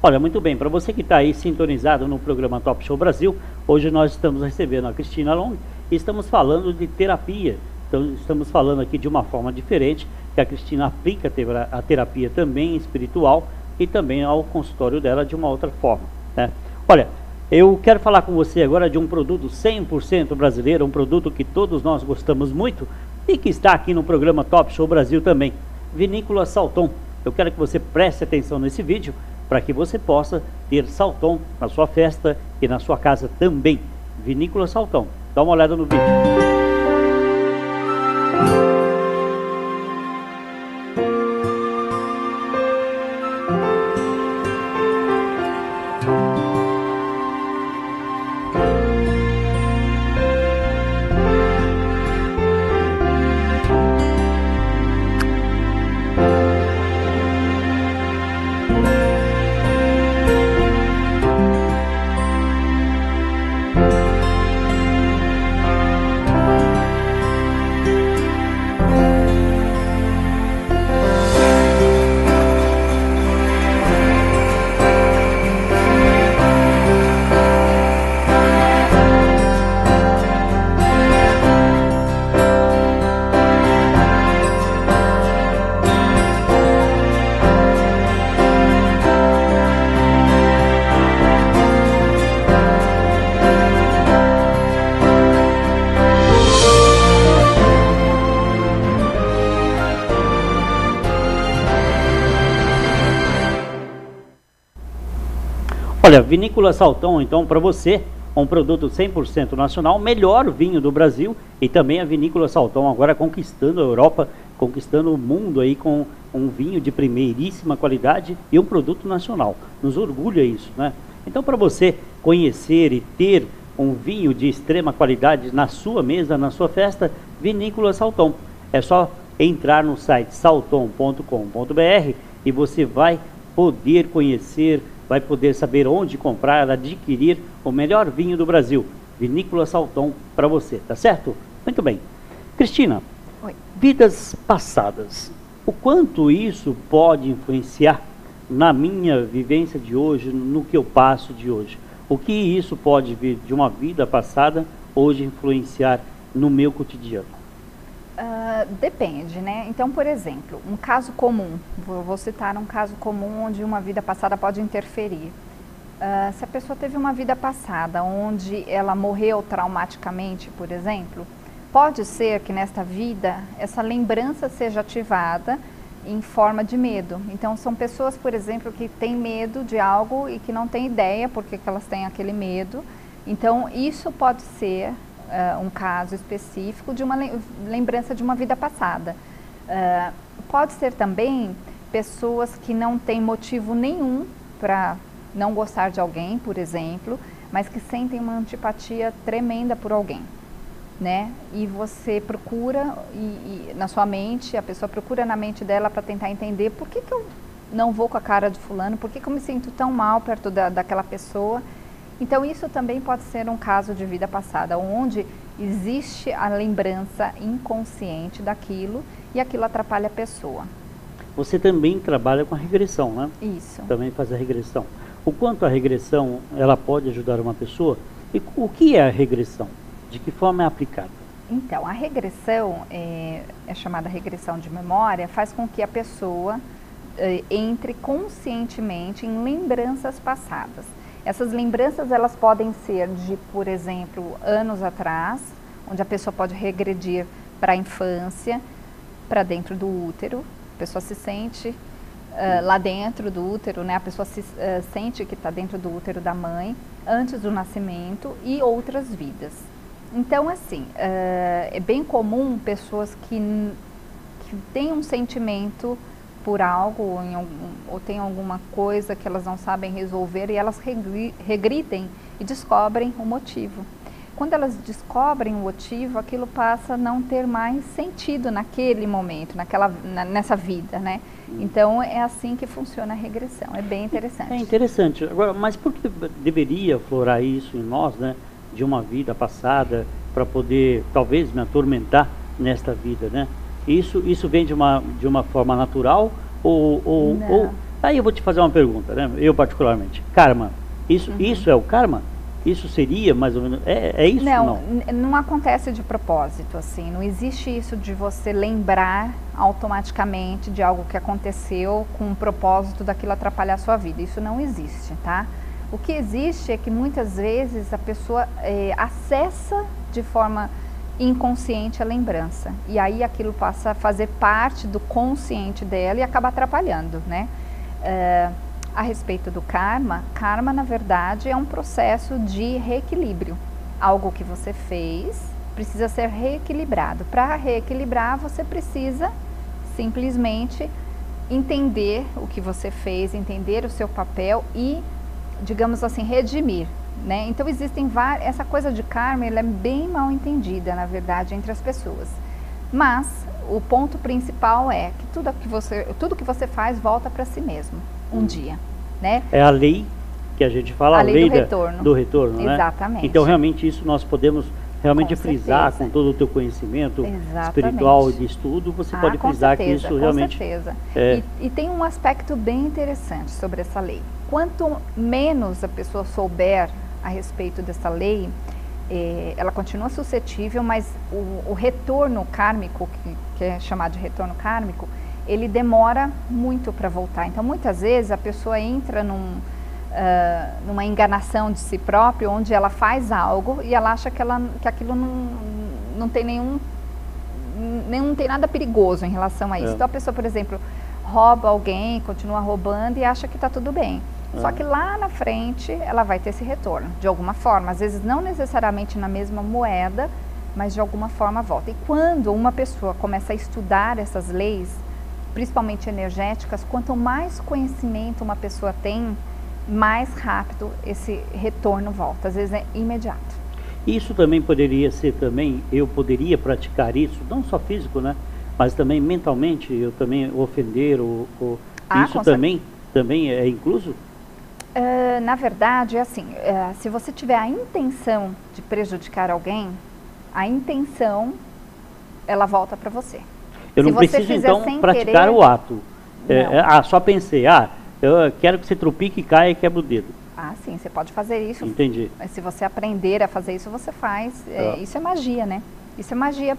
Olha, muito bem, para você que está aí sintonizado no programa Top Show Brasil, hoje nós estamos recebendo a Cristina Long e estamos falando de terapia. Então, estamos falando aqui de uma forma diferente, que a Cristina aplica a terapia também espiritual e também ao consultório dela de uma outra forma, né? Olha, eu quero falar com você agora de um produto 100% brasileiro, um produto que todos nós gostamos muito e que está aqui no programa Top Show Brasil também, Vinícola Salton. Eu quero que você preste atenção nesse vídeo para que você possa ter Salton na sua festa e na sua casa também. Vinícola Salton. Dá uma olhada no vídeo. Olha, Vinícola Salton, então, para você, um produto 100% nacional, melhor vinho do Brasil, e também a Vinícola Salton agora conquistando a Europa, conquistando o mundo aí com um vinho de primeiríssima qualidade e um produto nacional. Nos orgulha isso, né? Então, para você conhecer e ter um vinho de extrema qualidade na sua mesa, na sua festa, Vinícola Salton. É só entrar no site salton.com.br e você vai poder conhecer, vai poder saber onde comprar, adquirir o melhor vinho do Brasil. Vinícola Salton para você, tá certo? Muito bem. Cristina, Oi. Vidas passadas. O quanto isso pode influenciar na minha vivência de hoje, no que eu passo de hoje? O que isso pode vir de uma vida passada hoje influenciar no meu cotidiano? Depende, né? Então, por exemplo, um caso comum, vou citar um caso comum onde uma vida passada pode interferir. Se a pessoa teve uma vida passada onde ela morreu traumaticamente, por exemplo, pode ser que nesta vida essa lembrança seja ativada em forma de medo. Então, são pessoas, por exemplo, que têm medo de algo e que não têm ideia porque que elas têm aquele medo. Então, isso pode ser um caso específico de uma lembrança de uma vida passada. Pode ser também pessoas que não têm motivo nenhum para não gostar de alguém, por exemplo, mas que sentem uma antipatia tremenda por alguém, né? E você procura, na sua mente, a pessoa procura na mente dela para tentar entender por que eu não vou com a cara de fulano, por que eu me sinto tão mal perto daquela pessoa. Então, isso também pode ser um caso de vida passada, onde existe a lembrança inconsciente daquilo e aquilo atrapalha a pessoa. Você também trabalha com a regressão, né? Isso. Também faz a regressão. O quanto a regressão ela pode ajudar uma pessoa? E o que é a regressão? De que forma é aplicada? Então, a regressão, é chamada regressão de memória, faz com que a pessoa entre conscientemente em lembranças passadas. Essas lembranças, elas podem ser de, por exemplo, anos atrás, onde a pessoa pode regredir para a infância, para dentro do útero. A pessoa se sente lá dentro do útero, né? A pessoa se sente que está dentro do útero da mãe, antes do nascimento e outras vidas. Então, assim, é bem comum pessoas que têm um sentimento por algo ou tem alguma coisa que elas não sabem resolver e elas regridem e descobrem o motivo. quando elas descobrem o motivo, aquilo passa a não ter mais sentido naquele momento, nessa vida, né? Então é assim que funciona a regressão, é bem interessante. É interessante. Agora, mas por que deveria aflorar isso em nós, né? De uma vida passada, para poder, talvez, me atormentar nesta vida, né? Isso vem de uma forma natural ou aí eu vou te fazer uma pergunta, né? Eu particularmente, karma, isso é o karma? Isso seria mais ou menos, é isso? Não acontece de propósito, assim, não existe isso de você lembrar automaticamente de algo que aconteceu com o propósito daquilo atrapalhar a sua vida, isso não existe, tá? O que existe é que muitas vezes a pessoa acessa de forma inconsciente a lembrança, e aí aquilo passa a fazer parte do consciente dela e acaba atrapalhando, né? A respeito do karma, karma na verdade é um processo de reequilíbrio. Algo que você fez precisa ser reequilibrado. Para reequilibrar, você precisa simplesmente entender o que você fez, entender o seu papel e, digamos assim, redimir, né? Então existem várias, essa coisa de karma, ela é bem mal entendida, na verdade, entre as pessoas. Mas o ponto principal é que tudo que você faz volta para si mesmo, um dia, né? É a lei que a gente fala, a lei do retorno, né? Exatamente. Então realmente isso nós podemos realmente frisar com todo o teu conhecimento espiritual e de estudo, você pode frisar que isso realmente... Com certeza. E tem um aspecto bem interessante sobre essa lei. Quanto menos a pessoa souber a respeito dessa lei, ela continua suscetível, mas o retorno kármico, que é chamado de retorno kármico, ele demora muito para voltar. Então, muitas vezes, a pessoa entra numa enganação de si própria, onde ela faz algo e ela acha que aquilo não tem não tem nada perigoso em relação a isso. Então, a pessoa, por exemplo, rouba alguém, continua roubando e acha que está tudo bem. Só que lá na frente, ela vai ter esse retorno, de alguma forma. Às vezes, não necessariamente na mesma moeda, mas de alguma forma volta. E quando uma pessoa começa a estudar essas leis, principalmente energéticas, quanto mais conhecimento uma pessoa tem, mais rápido esse retorno volta. Às vezes é imediato. Isso também poderia ser eu poderia praticar isso, não só físico, né? Mas também mentalmente, eu também ofender, isso também é incluso? Na verdade, é assim, se você tiver a intenção de prejudicar alguém, a intenção, ela volta para você. Eu não preciso, então, praticar o ato. Só pensei, eu quero que você tropique, caia e quebre o dedo. Sim, você pode fazer isso. Entendi. Se você aprender a fazer isso, você faz. Isso é magia, né? Isso é magia.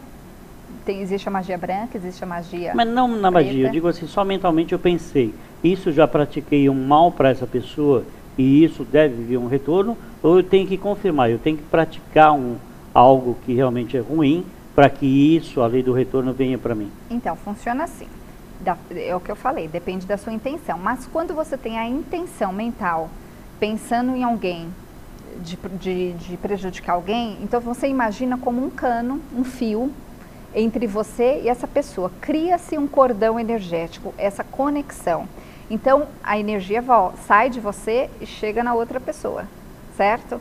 Existe a magia branca, existe a magia Mas não na magia, eu digo assim, só mentalmente eu pensei, isso já pratiquei um mal para essa pessoa e isso deve vir um retorno, ou eu tenho que confirmar, eu tenho que praticar algo que realmente é ruim para que isso, a lei do retorno, venha para mim? Então, funciona assim, é o que eu falei, depende da sua intenção, mas quando você tem a intenção mental, pensando em alguém, de prejudicar alguém, então você imagina como um cano, um fio, entre você e essa pessoa. Cria-se um cordão energético, essa conexão. Então, a energia sai de você e chega na outra pessoa, certo?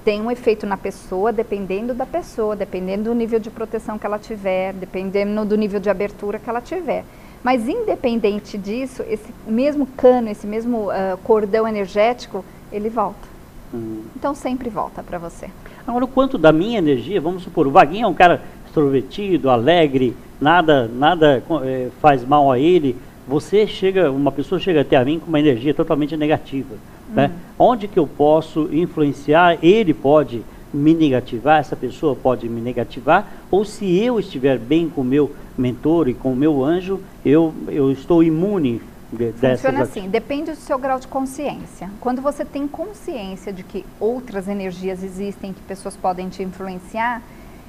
Tem um efeito na pessoa, dependendo da pessoa, dependendo do nível de proteção que ela tiver, dependendo do nível de abertura que ela tiver. Mas, independente disso, esse mesmo cano, esse mesmo cordão energético, ele volta. Então, sempre volta para você. Agora, o quanto da minha energia, vamos supor, o Vaguinho é um cara extrovertido, alegre, nada faz mal a ele. Uma pessoa chega até a mim com uma energia totalmente negativa, né? Onde que eu posso influenciar? Ele pode me negativar, essa pessoa pode me negativar, ou se eu estiver bem com o meu mentor e com o meu anjo, eu estou imune dessas... Funciona assim, depende do seu grau de consciência. Quando você tem consciência de que outras energias existem, que pessoas podem te influenciar,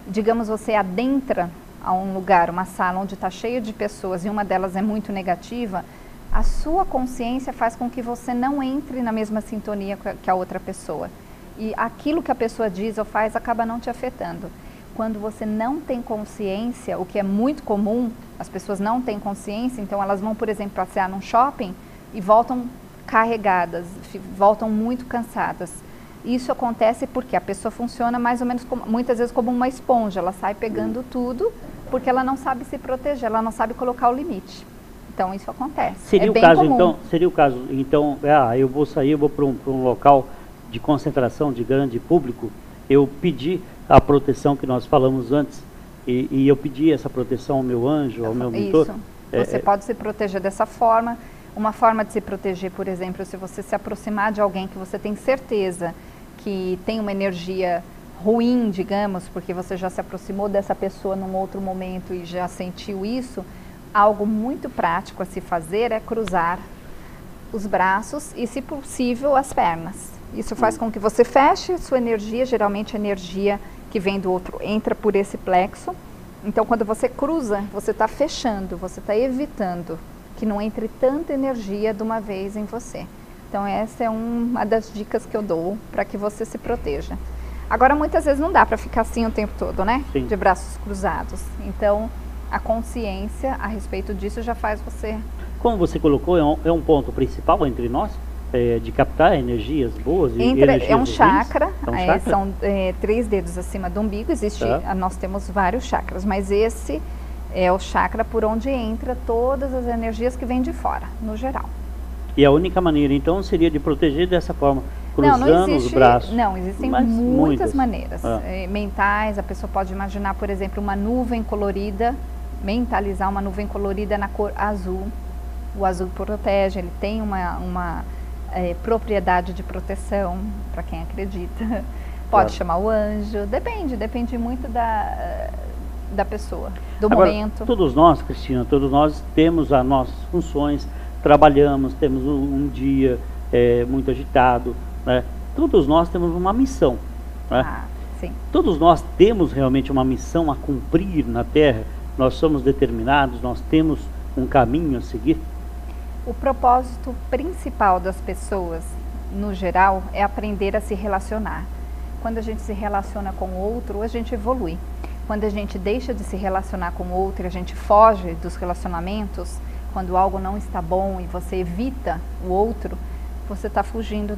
digamos, você adentra a um lugar, uma sala onde está cheio de pessoas e uma delas é muito negativa, a sua consciência faz com que você não entre na mesma sintonia que a outra pessoa. E aquilo que a pessoa diz ou faz acaba não te afetando. Quando você não tem consciência, o que é muito comum, as pessoas não têm consciência, então elas vão, por exemplo, passear num shopping e voltam carregadas, voltam muito cansadas. Isso acontece porque a pessoa funciona mais ou menos, muitas vezes, como uma esponja. Ela sai pegando tudo porque ela não sabe se proteger, ela não sabe colocar o limite. Então, isso acontece. Seria é o bem caso, comum. então, seria o caso, então, eu vou sair, eu vou para um local de concentração de grande público, eu pedi a proteção que nós falamos antes, e eu pedi essa proteção ao meu anjo, ao meu mentor. Isso. Você pode se proteger dessa forma. Uma forma de se proteger, por exemplo, se você se aproximar de alguém que você tem certeza que tem uma energia ruim, digamos, porque você já se aproximou dessa pessoa num outro momento e já sentiu isso, algo muito prático a se fazer é cruzar os braços e, se possível, as pernas. Isso faz com que você feche sua energia, geralmente a energia que vem do outro entra por esse plexo. Então, quando você cruza, você está fechando, você está evitando que não entre tanta energia de uma vez em você. Então, essa é uma das dicas que eu dou para que você se proteja. Agora, muitas vezes não dá para ficar assim o tempo todo, né? Sim. De braços cruzados. Então, a consciência a respeito disso já faz você... Como você colocou, é um ponto principal entre nós, de captar energias boas e energias É um ruins? chakra, É um chakra? são 3 dedos acima do umbigo, nós temos vários chakras, mas esse é o chakra por onde entra todas as energias que vêm de fora, no geral. E a única maneira, então, seria de proteger dessa forma, cruzando os braços. Não, existem muitas maneiras mentais. A pessoa pode imaginar, por exemplo, uma nuvem colorida, mentalizar uma nuvem colorida na cor azul. O azul protege, ele tem uma propriedade de proteção, para quem acredita. Pode chamar o anjo, depende muito da pessoa, do Agora, momento. Todos nós, Cristina, todos nós temos as nossas funções, trabalhamos, temos um dia muito agitado, né? Todos nós temos uma missão, né? Sim. Todos nós temos realmente uma missão a cumprir na Terra, nós somos determinados, nós temos um caminho a seguir. O propósito principal das pessoas, no geral, é aprender a se relacionar. Quando a gente se relaciona com o outro, a gente evolui. Quando a gente deixa de se relacionar com o outro, a gente foge dos relacionamentos, quando algo não está bom e você evita o outro, você está fugindo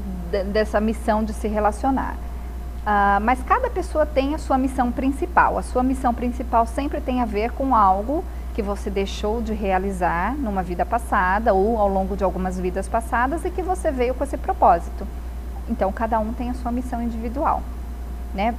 dessa missão de se relacionar. Mas cada pessoa tem a sua missão principal. A sua missão principal sempre tem a ver com algo que você deixou de realizar numa vida passada ou ao longo de algumas vidas passadas e que você veio com esse propósito. Então, cada um tem a sua missão individual, né?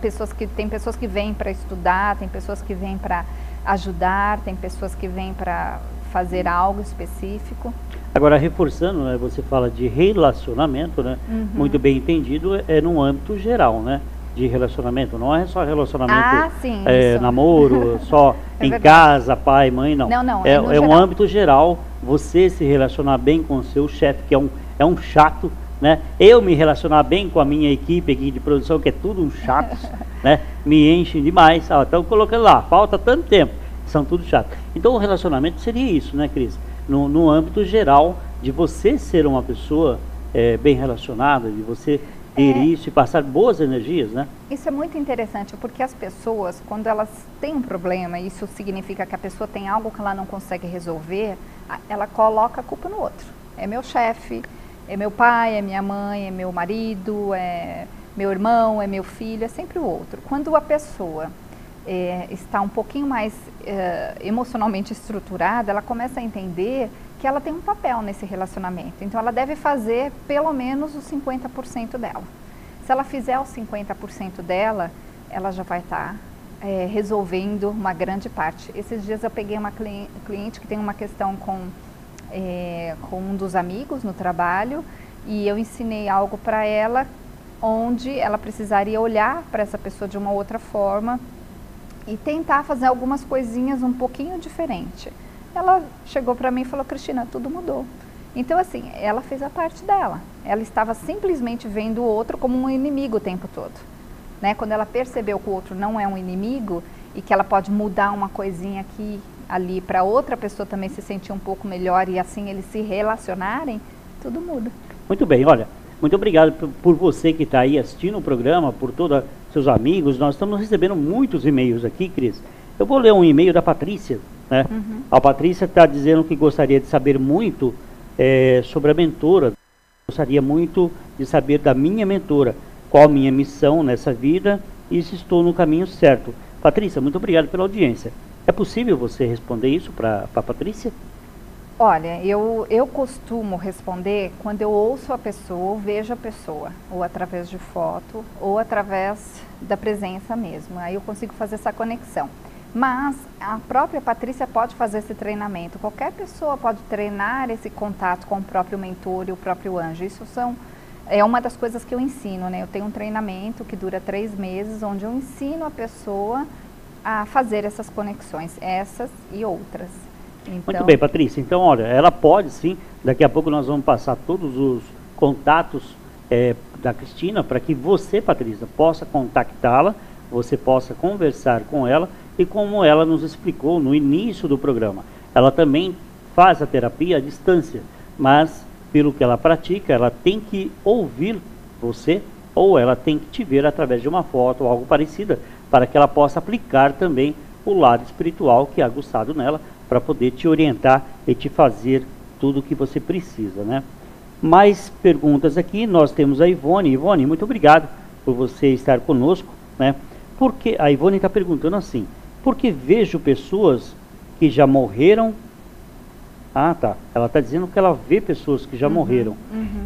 Tem pessoas que vêm para estudar, tem pessoas que vêm para ajudar, tem pessoas que vêm para fazer algo específico. Agora, reforçando, né, você fala de relacionamento, né? Muito bem entendido, num âmbito geral, né? De relacionamento, não é só relacionamento, sim, namoro, só em verdade. Casa, pai, mãe, não. Não, é um âmbito geral, você se relacionar bem com o seu chefe, que é um chato, né? Eu me relacionar bem com a minha equipe aqui de produção, que é tudo um chato, né? Me enchem demais, estão colocando lá, falta tanto tempo, são tudo chato. Então o relacionamento seria isso, né, Cris? No âmbito geral, de você ser uma pessoa bem relacionada, de você ter isso e passar boas energias, né? Isso é muito interessante, porque as pessoas, quando elas têm um problema, isso significa que a pessoa tem algo que ela não consegue resolver, ela coloca a culpa no outro. É meu chefe, é meu pai, é minha mãe, é meu marido, é meu irmão, é meu filho, é sempre o outro. Quando a pessoa está um pouquinho mais emocionalmente estruturada, ela começa a entender que ela tem um papel nesse relacionamento. Então, ela deve fazer pelo menos os 50% dela. Se ela fizer os 50% dela, ela já vai estar resolvendo uma grande parte. Esses dias eu peguei uma cliente que tem uma questão com um dos amigos no trabalho e eu ensinei algo para ela onde ela precisaria olhar para essa pessoa de uma outra forma e tentar fazer algumas coisinhas um pouquinho diferente. Ela chegou para mim e falou: Cristina, tudo mudou. Então, assim, ela fez a parte dela. Ela estava simplesmente vendo o outro como um inimigo o tempo todo, né? Quando ela percebeu que o outro não é um inimigo e que ela pode mudar uma coisinha aqui, ali, para outra pessoa também se sentir um pouco melhor e assim eles se relacionarem, tudo muda. Muito bem, olha, muito obrigado por você que está aí assistindo o programa, por todos seus amigos. Nós estamos recebendo muitos e-mails aqui, Cris. Eu vou ler um e-mail da Patrícia, né? A Patrícia está dizendo que gostaria de saber muito sobre a mentora. Gostaria muito de saber da minha mentora. qual a minha missão nessa vida e se estou no caminho certo. Patrícia, muito obrigado pela audiência. É possível você responder isso para a Patrícia? Olha, eu costumo responder quando eu ouço a pessoa, ou vejo a pessoa, ou através de foto, ou através da presença mesmo. Aí eu consigo fazer essa conexão. Mas a própria Patrícia pode fazer esse treinamento. Qualquer pessoa pode treinar esse contato com o próprio mentor e o próprio anjo. Isso é uma das coisas que eu ensino, né? Eu tenho um treinamento que dura 3 meses, onde eu ensino a pessoa a fazer essas conexões, essas e outras. Então, muito bem, Patrícia. Então, olha, ela pode sim, daqui a pouco nós vamos passar todos os contatos da Cristina, para que você, Patrícia, possa contactá-la, você possa conversar com ela, e como ela nos explicou no início do programa, ela também faz a terapia à distância, mas pelo que ela pratica, ela tem que ouvir você, ou ela tem que te ver através de uma foto ou algo parecido, para que ela possa aplicar também o lado espiritual que é aguçado nela, para poder te orientar e te fazer tudo o que você precisa, né? Mais perguntas aqui, nós temos a Ivone. Ivone, muito obrigado por você estar conosco, né? Porque a Ivone está perguntando assim, porque vejo pessoas que já morreram. Ah, tá. Ela está dizendo que ela vê pessoas que já morreram.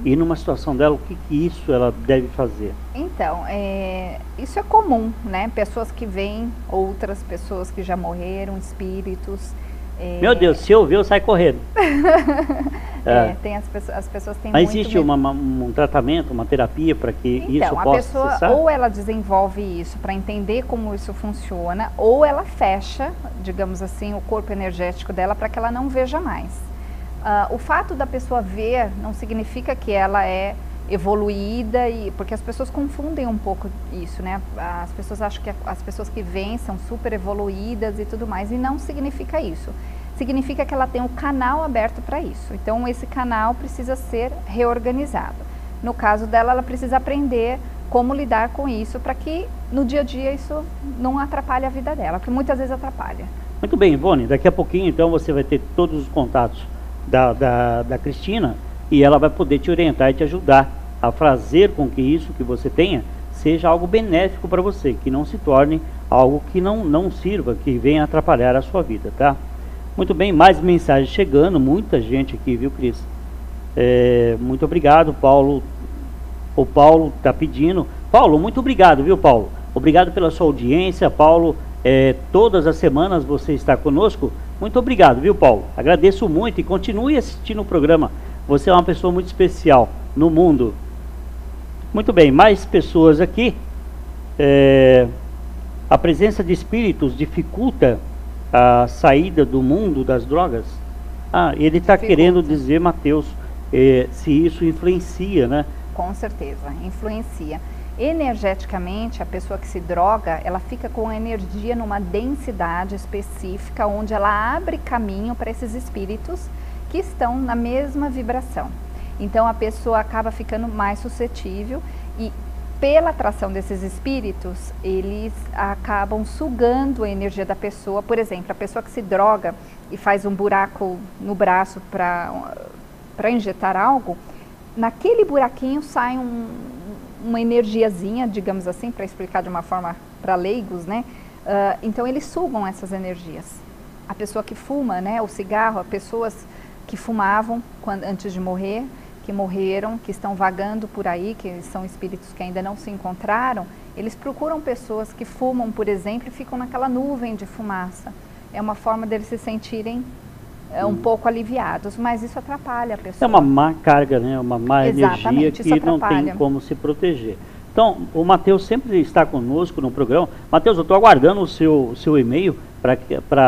E numa situação dela, o que isso ela deve fazer? Então, isso é comum, né? Pessoas que veem outras pessoas que já morreram, espíritos. Meu Deus, se eu ver, eu saio correndo. Tem as pessoas têm Mas muito existe medo. um tratamento, uma terapia para que Então, isso a possa pessoa cessar? ou ela desenvolve isso para entender como isso funciona, ou ela fecha, digamos assim, o corpo energético dela para que ela não veja mais. O fato da pessoa ver não significa que ela é evoluída, porque as pessoas confundem um pouco isso, né? As pessoas acham que as pessoas que veem são super evoluídas e tudo mais, e não significa isso. Significa que ela tem um canal aberto para isso. Então, esse canal precisa ser reorganizado. No caso dela, ela precisa aprender como lidar com isso, para que no dia a dia isso não atrapalhe a vida dela, porque muitas vezes atrapalha. Muito bem, Ivone, daqui a pouquinho então você vai ter todos os contatos da Cristina, e ela vai poder te orientar e te ajudar a fazer com que isso que você tenha seja algo benéfico para você, que não se torne algo que não sirva, que venha atrapalhar a sua vida, tá? Muito bem, mais mensagens chegando, muita gente aqui, viu, Cris? Muito obrigado, Paulo. O Paulo está pedindo. Paulo, muito obrigado, viu, Paulo? Obrigado pela sua audiência, Paulo. Todas as semanas você está conosco. Muito obrigado, viu, Paulo? Agradeço muito e continue assistindo o programa. Você é uma pessoa muito especial no mundo. Muito bem, mais pessoas aqui. A presença de espíritos dificulta a saída do mundo das drogas? Ele está querendo dizer, Mateus, se isso influencia, né? Com certeza, influencia. Energeticamente, a pessoa que se droga, ela fica com a energia numa densidade específica, onde ela abre caminho para esses espíritos que estão na mesma vibração. Então, a pessoa acaba ficando mais suscetível e, pela atração desses espíritos, eles acabam sugando a energia da pessoa. Por exemplo, a pessoa que se droga e faz um buraco no braço para injetar algo, naquele buraquinho sai uma energiazinha, digamos assim, para explicar de uma forma para leigos, né? Então, eles sugam essas energias. A pessoa que fuma, né, o cigarro, as pessoas que fumavam antes de morrer, que morreram, que estão vagando por aí, que são espíritos que ainda não se encontraram, eles procuram pessoas que fumam, por exemplo, e ficam naquela nuvem de fumaça. É uma forma deles se sentirem um pouco aliviados, mas isso atrapalha a pessoa. É uma má carga, né? Uma má energia que não tem como se proteger. Então, o Mateus sempre está conosco no programa. Mateus, eu estou aguardando o seu e-mail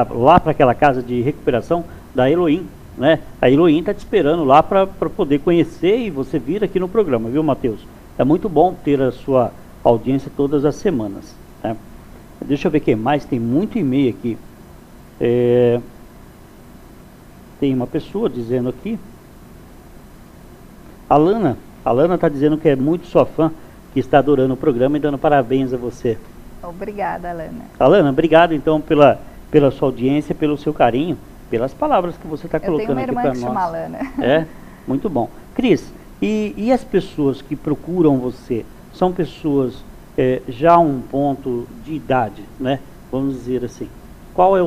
lá para aquela casa de recuperação da Elohim, né? A Elohim está te esperando lá para poder conhecer e você vir aqui no programa, viu, Mateus? É muito bom ter a sua audiência todas as semanas, né? Deixa eu ver quem mais, tem muito e-mail aqui. Tem uma pessoa dizendo aqui, a Lana está dizendo que é muito sua fã, que está adorando o programa e dando parabéns a você. Obrigada, Alana. Alana, obrigado então pela sua audiência, pelo seu carinho, pelas palavras que você está colocando aqui para nós. Eu tenho uma irmã que chama Alana. Muito bom. Cris, e as pessoas que procuram você, são pessoas já a um ponto de idade, né? Vamos dizer assim. Qual é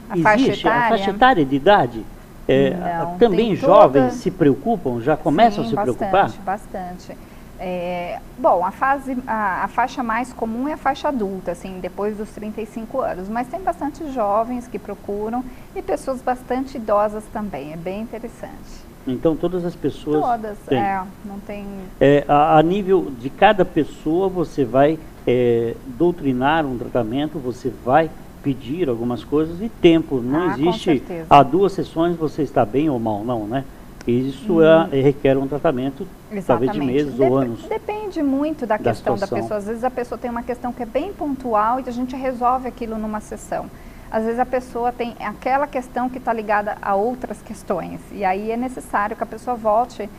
a faixa etária? A faixa etária de idade? Não, também jovens se preocupam, já começam a se preocupar? Bastante. Bom, a faixa mais comum é a faixa adulta, assim, depois dos 35 anos, mas tem bastante jovens que procuram e pessoas bastante idosas também, é bem interessante. Então todas as pessoas... Todas, não tem... A nível de cada pessoa você vai doutrinar um tratamento, você vai pedir algumas coisas e tempo, não existe há 2 sessões você está bem ou mal, não, né? Isso requer um tratamento, talvez de meses ou anos. Depende muito da questão da pessoa. Às vezes a pessoa tem uma questão que é bem pontual e a gente resolve aquilo numa sessão. Às vezes a pessoa tem aquela questão que está ligada a outras questões. E aí é necessário que a pessoa volte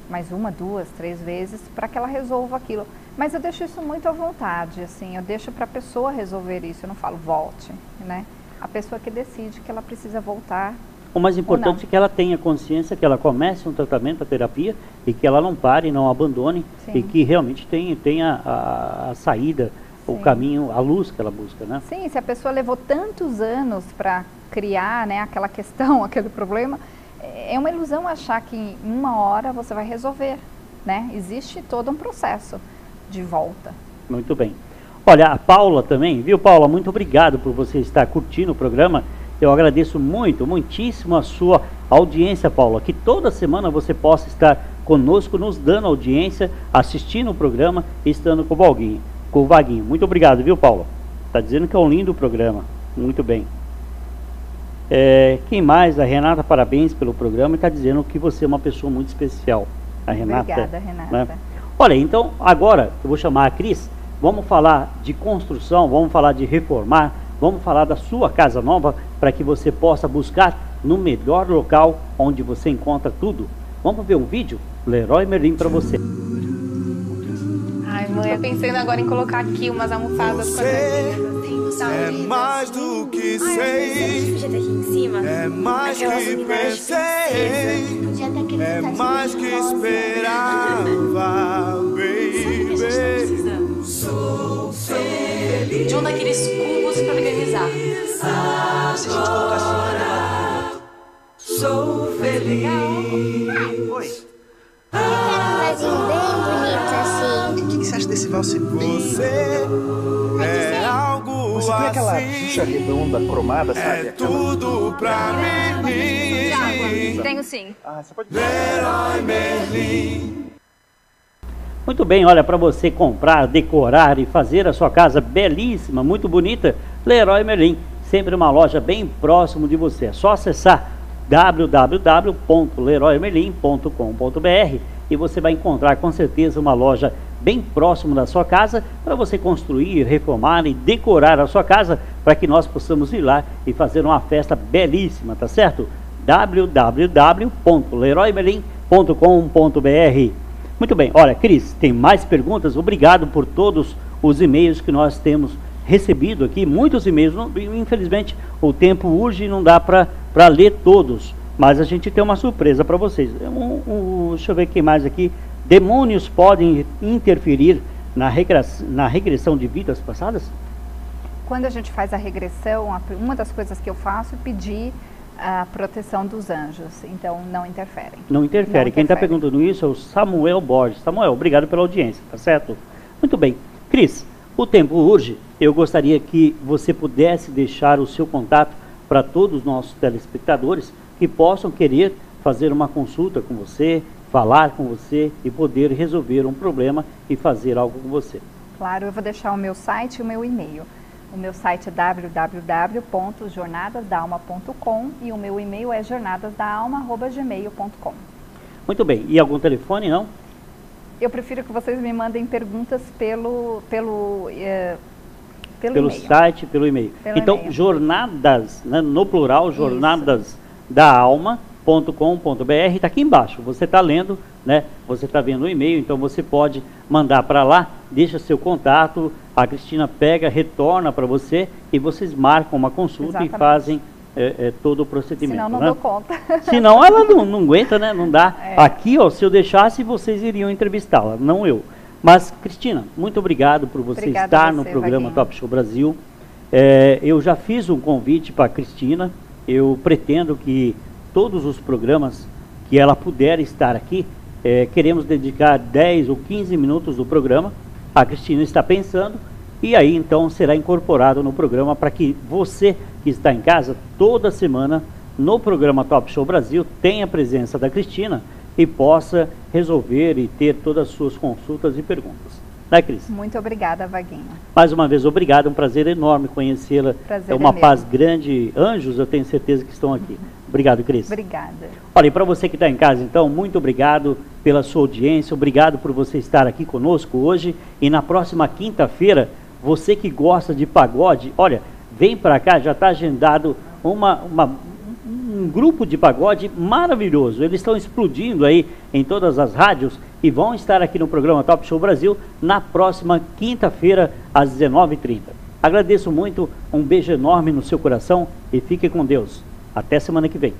mais 1, 2, 3 vezes para que ela resolva aquilo. Mas eu deixo isso muito à vontade, assim, eu deixo para a pessoa resolver isso, eu não falo volte, né? A pessoa que decide que ela precisa voltar. O mais importante é que ela tenha consciência, que ela comece um tratamento, a terapia, e que ela não pare, não abandone, e que realmente tenha a saída, o caminho, a luz que ela busca, né? Sim, se a pessoa levou tantos anos para criar, né, aquela questão, aquele problema, é uma ilusão achar que em 1 hora você vai resolver, né? Existe todo um processo de volta. Muito bem. Olha, a Paula também, viu, Paula? Muito obrigado por você estar curtindo o programa. Eu agradeço muitíssimo a sua audiência, Paula, que toda semana você possa estar conosco, nos dando audiência, assistindo o programa e estando com o Vaguinho. Muito obrigado, viu, Paula? Está dizendo que é um lindo programa. Muito bem. Quem mais? A Renata, parabéns pelo programa, e está dizendo que você é uma pessoa muito especial. A Renata. Obrigada, Renata. Né? Olha, então, agora eu vou chamar a Cris, vamos falar de construção, vamos falar de reformar, vamos falar da sua casa nova, para que você possa buscar no melhor local onde você encontra tudo. Vamos ver um vídeo? Leroy Merlin para você. Ai, mãe, eu pensando agora em colocar aqui umas almofadas quadradinhas assim, mais do que sei, é mais que pensei, é mais que esperava, baby. Sou feliz. De um daqueles cubos para organizar. Se a gente colocar assim, sou feliz. Oi. Um vasinho bem bonito assim. O que você acha desse valse bem? Você é algo você tem aquela ficha redonda cromada, sabe? É tudo pra mim. Tenho sim. Você pode ver. Leroy Merlin. Muito bem, olha, para você comprar, decorar e fazer a sua casa belíssima, muito bonita, Leroy Merlin, sempre uma loja bem próximo de você. É só acessar www.leroymerlin.com.br e você vai encontrar com certeza uma loja bem próximo da sua casa para você construir, reformar e decorar a sua casa para que nós possamos ir lá e fazer uma festa belíssima, tá certo? www.leroymerlin.com.br. Muito bem, olha, Cris, tem mais perguntas? Obrigado por todos os e-mails que nós temos recebido aqui, muitos e-mails, infelizmente o tempo urge e não dá para ler todos, mas a gente tem uma surpresa para vocês. Deixa eu ver quem mais aqui. Demônios podem interferir na regressão de vidas passadas? Quando a gente faz a regressão, uma das coisas que eu faço é pedir a proteção dos anjos, então não interferem. Não interfere. Quem está perguntando isso é o Samuel Borges. Samuel, obrigado pela audiência, tá certo? Muito bem. Cris, o tempo urge. Eu gostaria que você pudesse deixar o seu contato para todos os nossos telespectadores que possam querer fazer uma consulta com você, falar com você e poder resolver um problema e fazer algo com você. Claro, eu vou deixar o meu site e o meu e-mail. O meu site é www.jornadasdaalma.com e o meu e-mail é jornadasdaalma@gmail.com. Muito bem. E algum telefone, não? Eu prefiro que vocês me mandem perguntas pelo site, pelo e-mail. Então, e-mail. Jornadas, né, no plural, jornadasdaalma.com.br, está aqui embaixo. Você está lendo, né? Você está vendo o e-mail, então você pode mandar para lá, deixa seu contato, a Cristina pega, retorna para você e vocês marcam uma consulta. Exatamente. E fazem todo o procedimento. Senão não, né? dou conta. Senão ela não aguenta, né? Não dá. Aqui, ó, se eu deixasse, vocês iriam entrevistá-la, não eu. Mas, Cristina, muito obrigado por você estar no programa Top Show Brasil. Eu já fiz um convite para a Cristina. Eu pretendo que todos os programas que ela puder estar aqui, queremos dedicar 10 ou 15 minutos do programa. A Cristina está pensando, e aí então será incorporado no programa para que você que está em casa toda semana no programa Top Show Brasil tenha a presença da Cristina e possa resolver e ter todas as suas consultas e perguntas. Né, Cris? Muito obrigada, Vaguinho. Mais uma vez, obrigado. Um prazer enorme conhecê-la. É uma paz grande. Anjos, eu tenho certeza que estão aqui. Obrigado, Cris. Obrigada. Olha, e para você que está em casa, então, muito obrigado pela sua audiência. Obrigado por você estar aqui conosco hoje. E na próxima quinta-feira, você que gosta de pagode, olha, vem para cá, já está agendado um grupo de pagode maravilhoso. Eles estão explodindo aí em todas as rádios e vão estar aqui no programa Top Show Brasil na próxima quinta-feira, às 19h30. Agradeço muito, um beijo enorme no seu coração e fique com Deus. Até semana que vem.